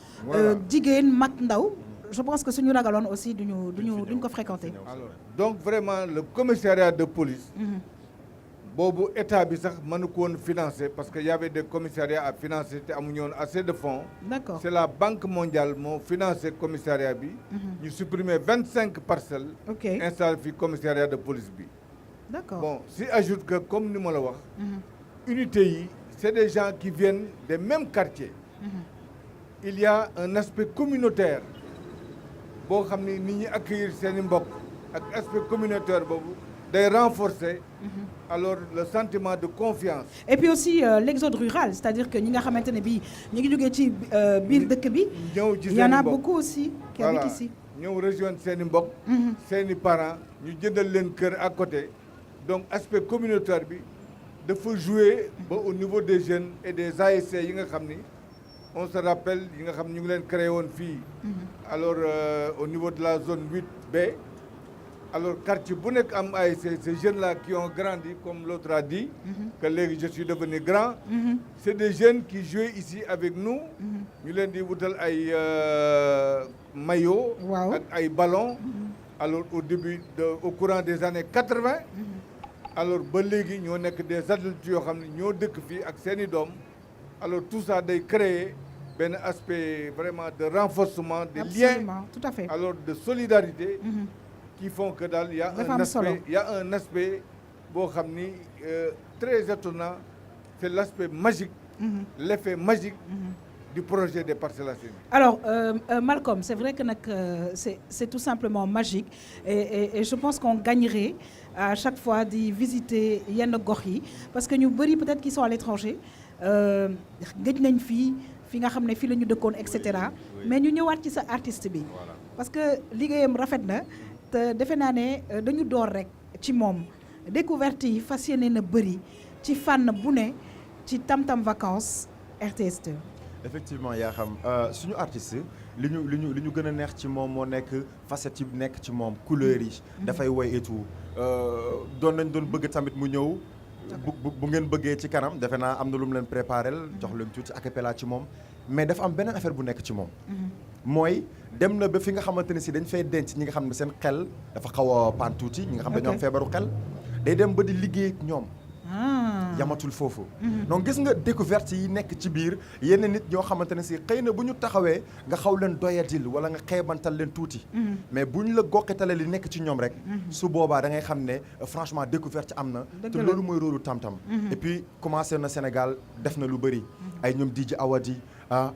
jigéen mag ndaw je pense que suñu ragaloon aussi duñu ko fréquenter. alors donc vraiment le commissariat de police. boobu état bi sax mënu ko woon financer parce que y avait des commissariats à financer te amuñu woon assez de fonds. D'accord. C'est la Banque mondiale moo financé commissariat bi. ñu supprimer 25 parcelles. Ok. installé fi commissariat de police bi. D'accord. Bon si ajoute que comme ni ma la wax. unité yi c'est des gens qui viennent des mêmes quartiers. Il y a un aspect communautaire boo xam ni nit ñi accueillir seen i mbokk ak aspect communautaire boobu day renforcer. alors le sentiment de confiance. Et puis aussi l'exode rural c'est-à-dire que ñi nga xamante ne bii ñu ngi jógee ci biir dëkk bi. il y en a beaucoup aussi qui habitent ici. ñëw rejoindre seen i mbokk. seen i parents ñu jëndal leen kër à côté donc aspect communautaire bi dafa jouer ba au niveau des jeunes et des ASC yi nga xam ni on se rappelle yi nga xam ñu ngi leen créé woon fii. alors au niveau de la zone 8B. alors quartier bu nekk am ay ces jeunes-là qui ont grandi comme l'autre a dit. que léegi je suis devenu grand. c'est des jeunes qui jouaient ici avec nous. ñu leen di wutal ay maillots. ak ay ballons. alors au courant des années 80. alors ba léegi ñoo nekk des adultes yoo xam ne ñoo dëkk fii ak seeni doom. alors tout ça day créer benn aspect vraiment de renforcement des liens. Tout à fait. alors de solidarité. qui font que daal y a un aspect boo xam ni très étonnant c'est l'aspect magique. L'effet magique du projet des Parcelles Assainies. Alors Malcolm c'est vrai que nag c'est tout simplement magique et je pense qu'on gagnerait à chaque fois di visiter yenn gox yi parce que ñu bëri peut-être qui sont à l'étranger gëj nañ fi nga xam ne fii la ñu dëkkoon et cetera mais ñu ñëwaat ci sa artiste bi parce que liggéeyam rafet na. te defe naa ne dañu door rek ci moom découverte yi fas yéene na bëri ci fànn bu ne ci Tam Tam Vacances RTS2. effectivement yaa xam suñu artiste li ñu gën a neex ci moom moo nekk facette yi nekk ci moom couleurs yi. dafay woy et tout doon bëgg tamit mu ñëw. bu ngeen bëggee ci kanam defe naa am na lu mu leen préparé jox leen tuuti a cappella ci moom mais dafa am beneen affaire bu nekk ci moom. mooy dem na ba fi nga xamante ne si dañ fay denc ñi nga xam ne seen xel dafa xaw a paan tuuti ñi nga xam ne dañoo am feebaru xel day dem ba di liggéey ak ñoom. yamatul foofu. donc gis nga découverte yi nekk ci biir yenn nit ñoo xamante ne si xëy na bu ñu taxawee nga xaw leen doyadil wala nga xeebantal leen tuuti. mais bu ñu la goqetalee li nekk ci ñoom rek. su boobaa da ngay xam ne franchement découverte am na. te loolu mooy rôlu Tam Tam. et puis commencé na Sénégal def na lu bëri. ay ñoom DJ Awadi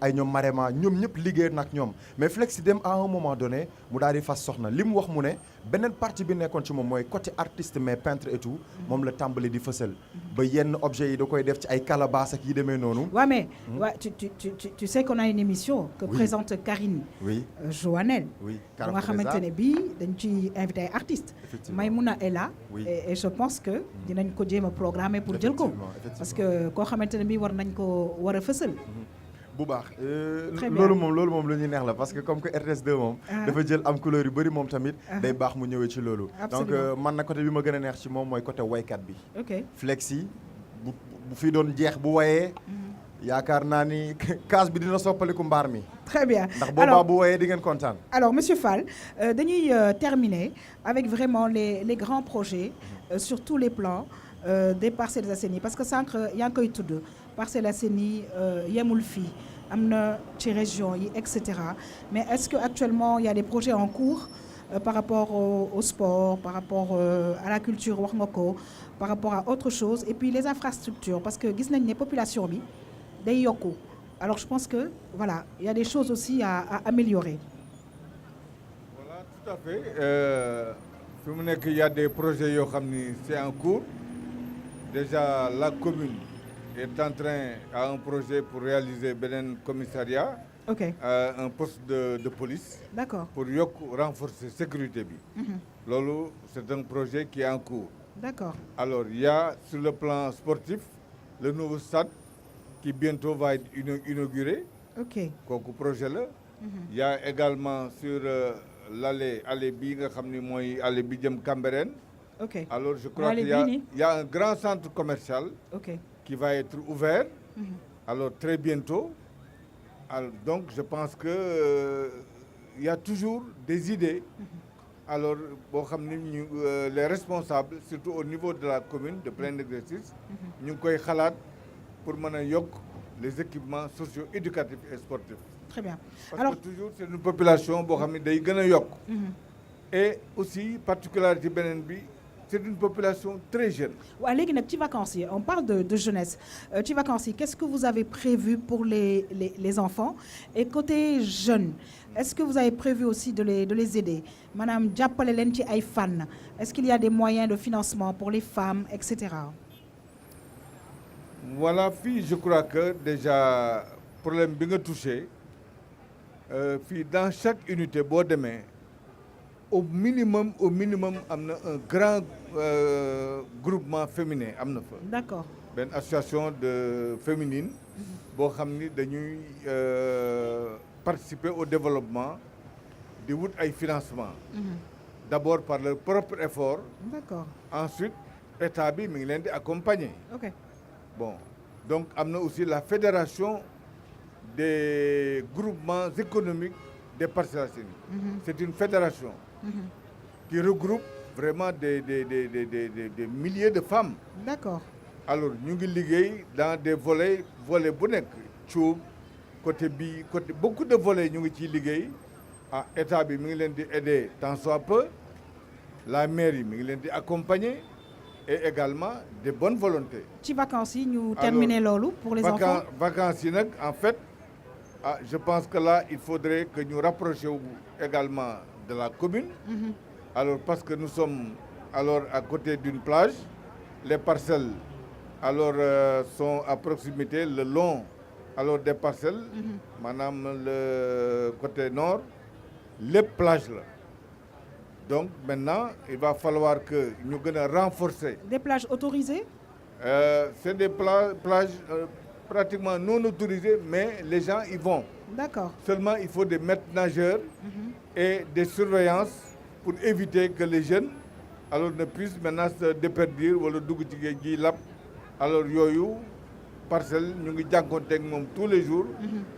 ay ñoom Marema ñoom ñëpp liggéey nag ñoom mais Flexi dem à un moment donné mu daal di fas soxna li mu wax mu ne beneen partie bi nekkoon ci moom mooy côté artiste mais peintre et tout moom la tàmbali di fësal ba yenn objets yi da koy def ci ay calebasse ak yi demee noonu. waaw mais tu sais qu'on a une émission que présente Karine Joannel nga xamante ne bii dañ ci invité ay artistes Maïmouna est là et je pense que dinañ ko jéem a programmer pour jël ko parce que koo xamante ne bii war nañ ko war a fësal. bu baax loolu moom lu ñuy neex la parce que comme que RTS2 moom dafa jël am couleur yu bëri moom tamit day baax mu ñëwee ci loolu donc man na côté bi ma gën a neex ci moom mooy côté waykat bi Flexi bu fi doon jeex bu wayee yaakaar naa ni kaas bi dina soppaliku mbaar mi. Très bien. ndax boobaa bu woyee di ngeen kontaan. Alors Monsieur Fall, dañuy terminer avec vraiment les grands projets sur tous les plans des Parcelles Assainies parce que sànq yaa ngi koy tudd Parcelles Assainies yemul fii am na ci région yi et cetera mais est-ce que actuellement il y a des projets en cours par rapport au sport, par rapport à la culture wax nga ko, par rapport à autre chose et puis les infrastructures parce que gis nañ ne population bi day yokku. Alors je pense que voilà, il y a des choses aussi à améliorer. Voilà, tout à fait. Fi mu nekk il y a des projets yoo xam ni c'est en cours. Déjà la commune est en train à un projet pour réaliser beneen commissariat. OK. Un poste de police. D'accord. Pour yokk renforcer sécurité bi. Loolu c'est un projet qui est en cours. D'accord. Alors il y a sur le plan sportif le nouveau stade qui bientôt va être inauguré. OK. Kooku projet la. Il y a également sur allée bi nga xam ni mooy allée bi jëm Cambérène. OK. Alors je crois qu'il y a un grand centre commercial. OK. Qui va être ouvert. Alors très bientôt. Alors, donc je pense que il y a toujours des idées. Alors boo xam ni les responsables surtout au niveau de la commune de plein exercice ñu ngi koy xalaat pour mën a yokk les équipements socio-éducatifs et sportifs. Très bien. Parce Alors, que toujours c'est une population boo xam ne day gën a yokk. Et aussi particularité beneen bi c'est une population très jeune. Ouais, léegi nag ci vacances yi on parle de jeunesse ci vacances yi qu'est-ce que vous avez prévu pour les enfants et côté jeunes est-ce que vous avez prévu aussi de les aider maanaam jàppale leen ci ay fànn est-ce qu'il y a des moyens de financement pour les femmes et cetera. Voilà fii je crois que déjà problème bi nga touché fii dans chaque unité boo demee au minimum am na un grand groupement féminin am na fa. D'accord. Benn association de féminine boo xam ni dañuy participer au développement di wut ay financement. D'abord par leur propre effort. D'accord. Ensuite état bi mi ngi leen di accompagner. OK. Bon donc am na aussi la fédération des groupements économiques des Parcelles Assainies. C'est une fédération. Qui regroupe vraiment des milliers de femmes. D'accord. Alors ñu ngi liggéey dans des volets bu nekk cuub côté beaucoup de volets ñu ngi ciy liggéey état bi mi ngi leen di aider tant soit peu la mairie mi ngi leen di accompagner et également des bonnes volontés. ci vacances yi ñu terminer loolu pour les enfants. Vacances yi nag en fait je pense que là il faudrait que ñu rapprocher wu également de la commune. Alors parce que nous sommes alors à côté d'une plage, les parcelles alors sont à proximité le long alors des parcelles, maanaam le côté nord lépp plage la. Donc maintenant il va falloir que ñu gën a renforcer. Des plages autorisées? C'est des plages pratiquement non autorisées mais les gens y vont. D'accord. Seulement il faut des maîtres nageurs et des surveillances pour éviter que les jeunes alors ne puissent maintenant se déperdir wala dugg ci géej gi lab. Alors yooyu parcelle ñu ngi jànkoonteeg moom tous les jours.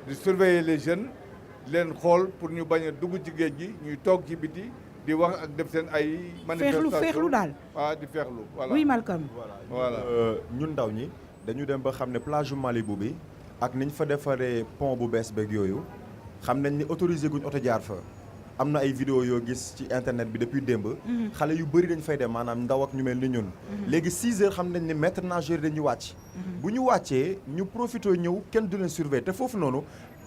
di surveiller les jeunes leen xool pour ñu bañ a dugg ci géej gi ñuy toog ci biti di wax ak def seen ay. manifestations feexlu daal. di feexlu voilà. Oui Malcolm. Voilà ñun ndaw ñi dañu dem ba xam ne plage Malibu bi ak niñ fa defaree pont bu bees beeg yooyu xam nañ ni autorisé guñ oto jaar fa. am na ay vidéo yoo gis ci internet bi depuis démb. xale yu bëri dañ fay dem maanaam ndaw ak ñu mel ni ñun. léegi 6 heures xam nañ ne maître nageur dañuy wàcc. bu ñu wàccee ñu profité ñëw kenn du leen surveiller te foofu noonu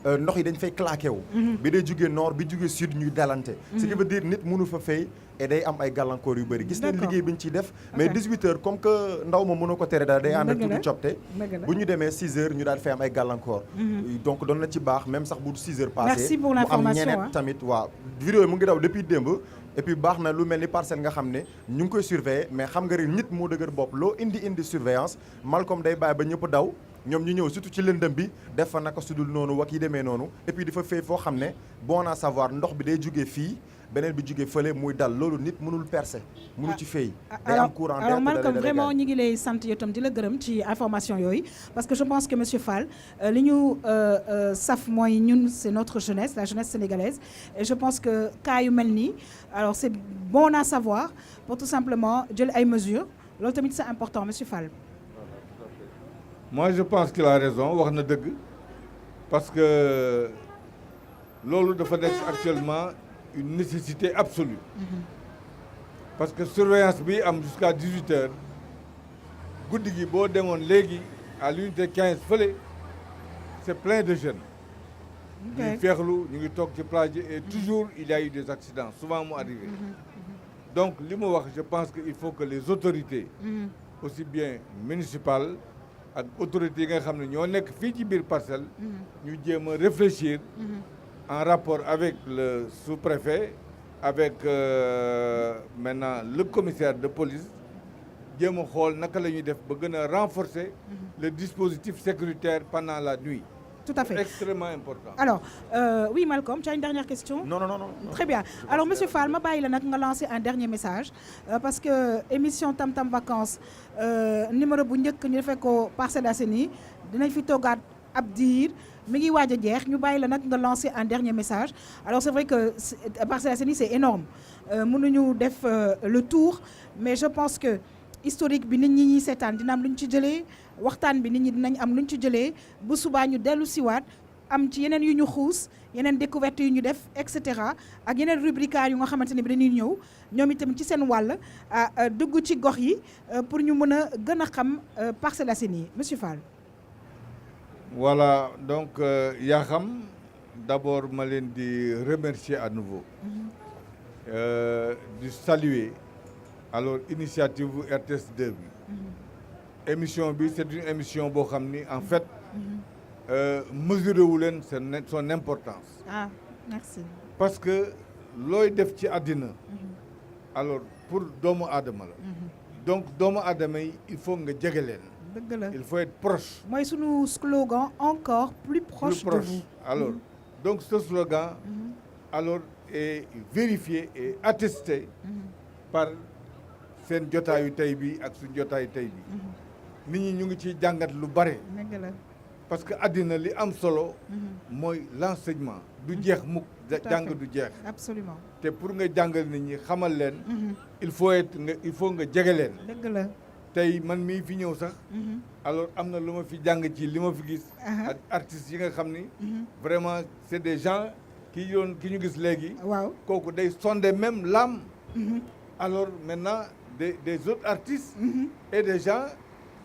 ndox yi dañ fay claqué wu. bi day jugee nord bi jugee sud ñuy dalante. ce qui veut dire nit mënu fa fay et day am ay gàllankoor yu bëri. gis nañ liggéey bi ñu ciy def. mais 18 heures comme que ndaw ma mënoo ko tere daal day ànd ak tuuti copte. bu ñu demee 6 heures ñu daal fay am ay gàllankoor. donc doon na ci baax même sax bu 6 heures passé. Merci pour l'information mu am ñeneen tamit waaw. vidéo yi mu ngi daw depuis démb et puis baax na lu mel ni parcelle nga xam ne ñu ngi koy surveiller mais xam nga rek nit moo dëgër bopp loo indi surveillance Malcolm day bàyyi ba ñëpp daw ñoom ñu ñëw surtout ci lëndëm bi def fa naka sudul noonu wak yi demee noonu et puis di fa fay foo xam ne bon à savoir ndox bi day jógee fii beneen bi jógee fële muy dal loolu nit mënul percer mënul ci fay day am courant alors Malcolm vraiment ñi ngi lay sant yow tam di la gërëm ci information yooyu parce que je pense que monsieur Fall li ñu saf mooy ñun c'est notre jeunesse la jeunesse sénégalaise et je pense que cas yu mel nii alors c'est bon à savoir pour tout simplement jël ay mesures loolu tamit c'est important monsieur Fall. Moi je pense qu'il a raison wax na dëgg parce que loolu dafa nekk actuellement une nécessité absolue parce que surveillance bi am jusqu'à 18h guddi gi boo demoon léegi à l'unité 15 fële c'est plein de jeunes ñuy feexlu ñu ngi toog ci plage et toujours il y a eu des accidents souvent mu arrivé donc li mu wax je pense que il faut que les autorités aussi bien municipales ak autorités yi nga xam ne ñoo nekk fii ci biir parcelle ñu jéem a réfléchir en rapport avec le sous-préfet avec maintenant le commissaire de police jéem a xool naka la ñuy def ba gën a renforcer le dispositif sécuritaire pendant la nuit. Tout à fait. Extrêmement important. Alors, oui Malcolm, tu as une dernière question? Non. Très bien. Alors monsieur Fall, ma bàyyi la nag nga lancer un dernier message parce que émission Tam Tam Vacances numéro bu njëkk ñu defee ko Parcelles Assainies dinañ fi toogaat ab diir mi ngi waaj a jeex ñu bàyyi la nag nga lancer un dernier message. Alors c'est vrai que Parcelles Assainies c'est énorme mënuñu def le tour mais je pense que historique bi nit ñi seetaan dina am lu ñu ci jëlee waxtaan bi nit ñi dinañ am lu ñu ci jëlee bu subaa ñu dellu siwaat am ci yeneen yu ñu xuus yeneen découverte yu ñu def et cetera ak yeneen rubricaires yu nga xamante ne bi dañuy ñëw ñoom itam ci seen wàll dugg ci gox yi pour ñu mën a gën a xam Parcelles Assainies monsieur Fall. Voilà donc yaa xam d'abord ma leen di remercier à nouveau di saluer alors initiative bu RTS2 bi émission bi c'est une émission boo xam ni en fait mesuré wu leen son importance. Ah merci. parce que looy def ci àddina alors pour doomu aadama la donc doomu aadama yi il faut nga jege leen. dëgg la il faut être proche. mooy sunu slogan encore plus proche de vous. Alors donc ce slogan alors est vérifié et attesté par seen jotaayu tey bi ak suñ jotaayu tey bi nit ñi ñu ngi ciy jàngat lu bare parce que àddina li am solo mooy l'enseignement du jeex mukk jàng du jeex absolument te pour nga jàngal nit ñi xamal leen il faut nga jege leen dëgg la tey man mii fi ñëw sax alors am na lu ma fi jàng ci li ma fi gis ak artistes yi nga xam ni vraiment c'est des gens ki ñu gis léegi waaw kooku day sonder même l'âme alors maintenant des autres artistes et des gens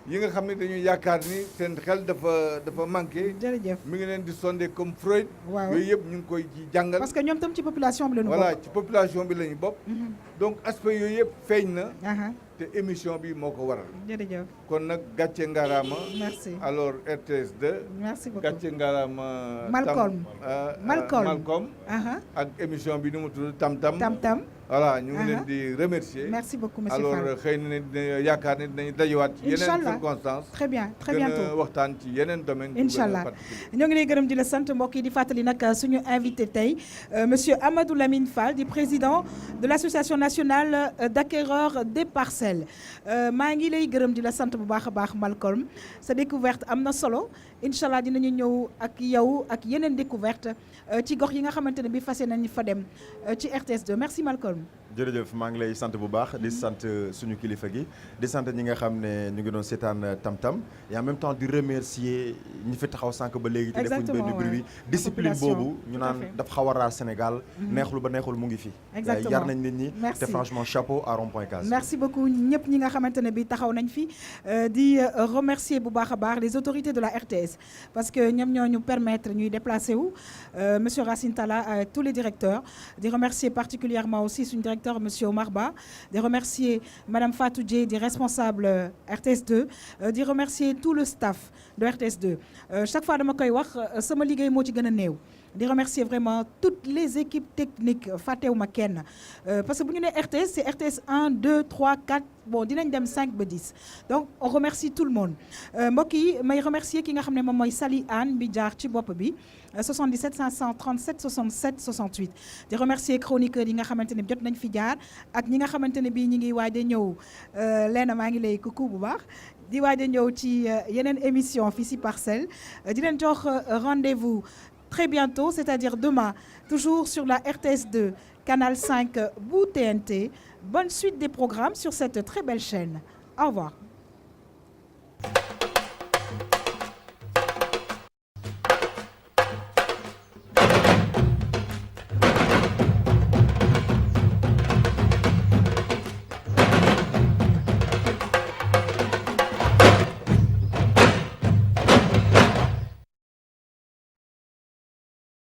yi nga xam ne dañuy yaakaar ni seen xel dafa manqué. jërëjëf mi ngi leen di sonder comme Freud. waaw yooyu yëpp ñu ngi koy ci jàngal. parce que ñoom tam ci population bi la ñu bokk. voilà ci population bi la ñu bokk. donc aspect yooyu yëpp feeñ na. te émission bi moo ko waral. jërëjëf kon nag gàcce ngaraama. merci alors RTS2. merci beaucoup gàcce ngaraama. Malcolm. ak émission bi nu mu tudd Tam Tam. Tam Tam. voilà ñu ngi leen di remercier. merci beaucoup monsieur Fall alors xëy na ne yaakaar ne dinañu dajewaat ci yeneen circonstances. très bien très bientôt gën a waxtaan ci yeneen domaines. incha allah ñoo ngi lay gërëm di la sant mbokk yi di fàttali nag suñu invité tey monsieur Amadou Lamine Fall di président de l'association nationale d'acquéreurs des parcelles maa ngi lay gërëm di la sant bu baax a baax Malcolm sa découverte am na solo incha allah dinañu ñëw ak yow ak yeneen découverte ci gox yi nga xamante ne bi fas nañu fa dem ci RTS2 merci Malcolm. jërëjëf maa ngi lay sant bu baax di sant suñu kilifa gi di sant ñi nga xam ne ñu ngi doon seetaan Tam Tam et en même temps di remercier ñi fi taxaw sànq ba léegi te defuñ benn bruit discipline boobu ñu naan dafa xaw a raar Sénégal neexul ba neexul mu ngi fi yar nañ nit ñi te franchement chapeau à Rond-Point Case merci beaucoup ñëpp ñi nga xamante ne bi taxaw nañ fi di remercier bu baax a baax les autorités de la RTS parce que ñoom ñoo ñu permettre ñuy déplacer wu monsieur Racine Talla tous les directeurs di remercier particulièrement aussi suñu directeur monsieur Omar Ba di remercier madame Fatou Dieye di responsable RTS2 di remercier tout le staff de RTS2 chaque fois dama koy wax sama liggéey moo ci gën a néew di remercier vraiment toutes les équipes techniques fàttewuma kenn parce que bu ñu nee RTS c'est RTS 1 2 3 4 bon dinañ dem 5 ba 10 donc on remercie tout le monde mbokk yi may remercier ki nga xam ne moom mooy Sali Anne bi jaar ci bopp bi 77 537 67 68 di remercier chroniqueurs yi nga xamante ne jot nañ fi jaar ak ñi nga xamante ne bii ñi ngi waaj a ñëw Leena maa ngi lay coucou bu baax di waaj a ñëw ci yeneen émission fii ci Parcelles di leen jox rendez-vous très bientôt c'est-à-dire demain toujours sur la RTS2 Canal 5 bu TNT bonne suite des programmes sur cette très belle chaîne au revoir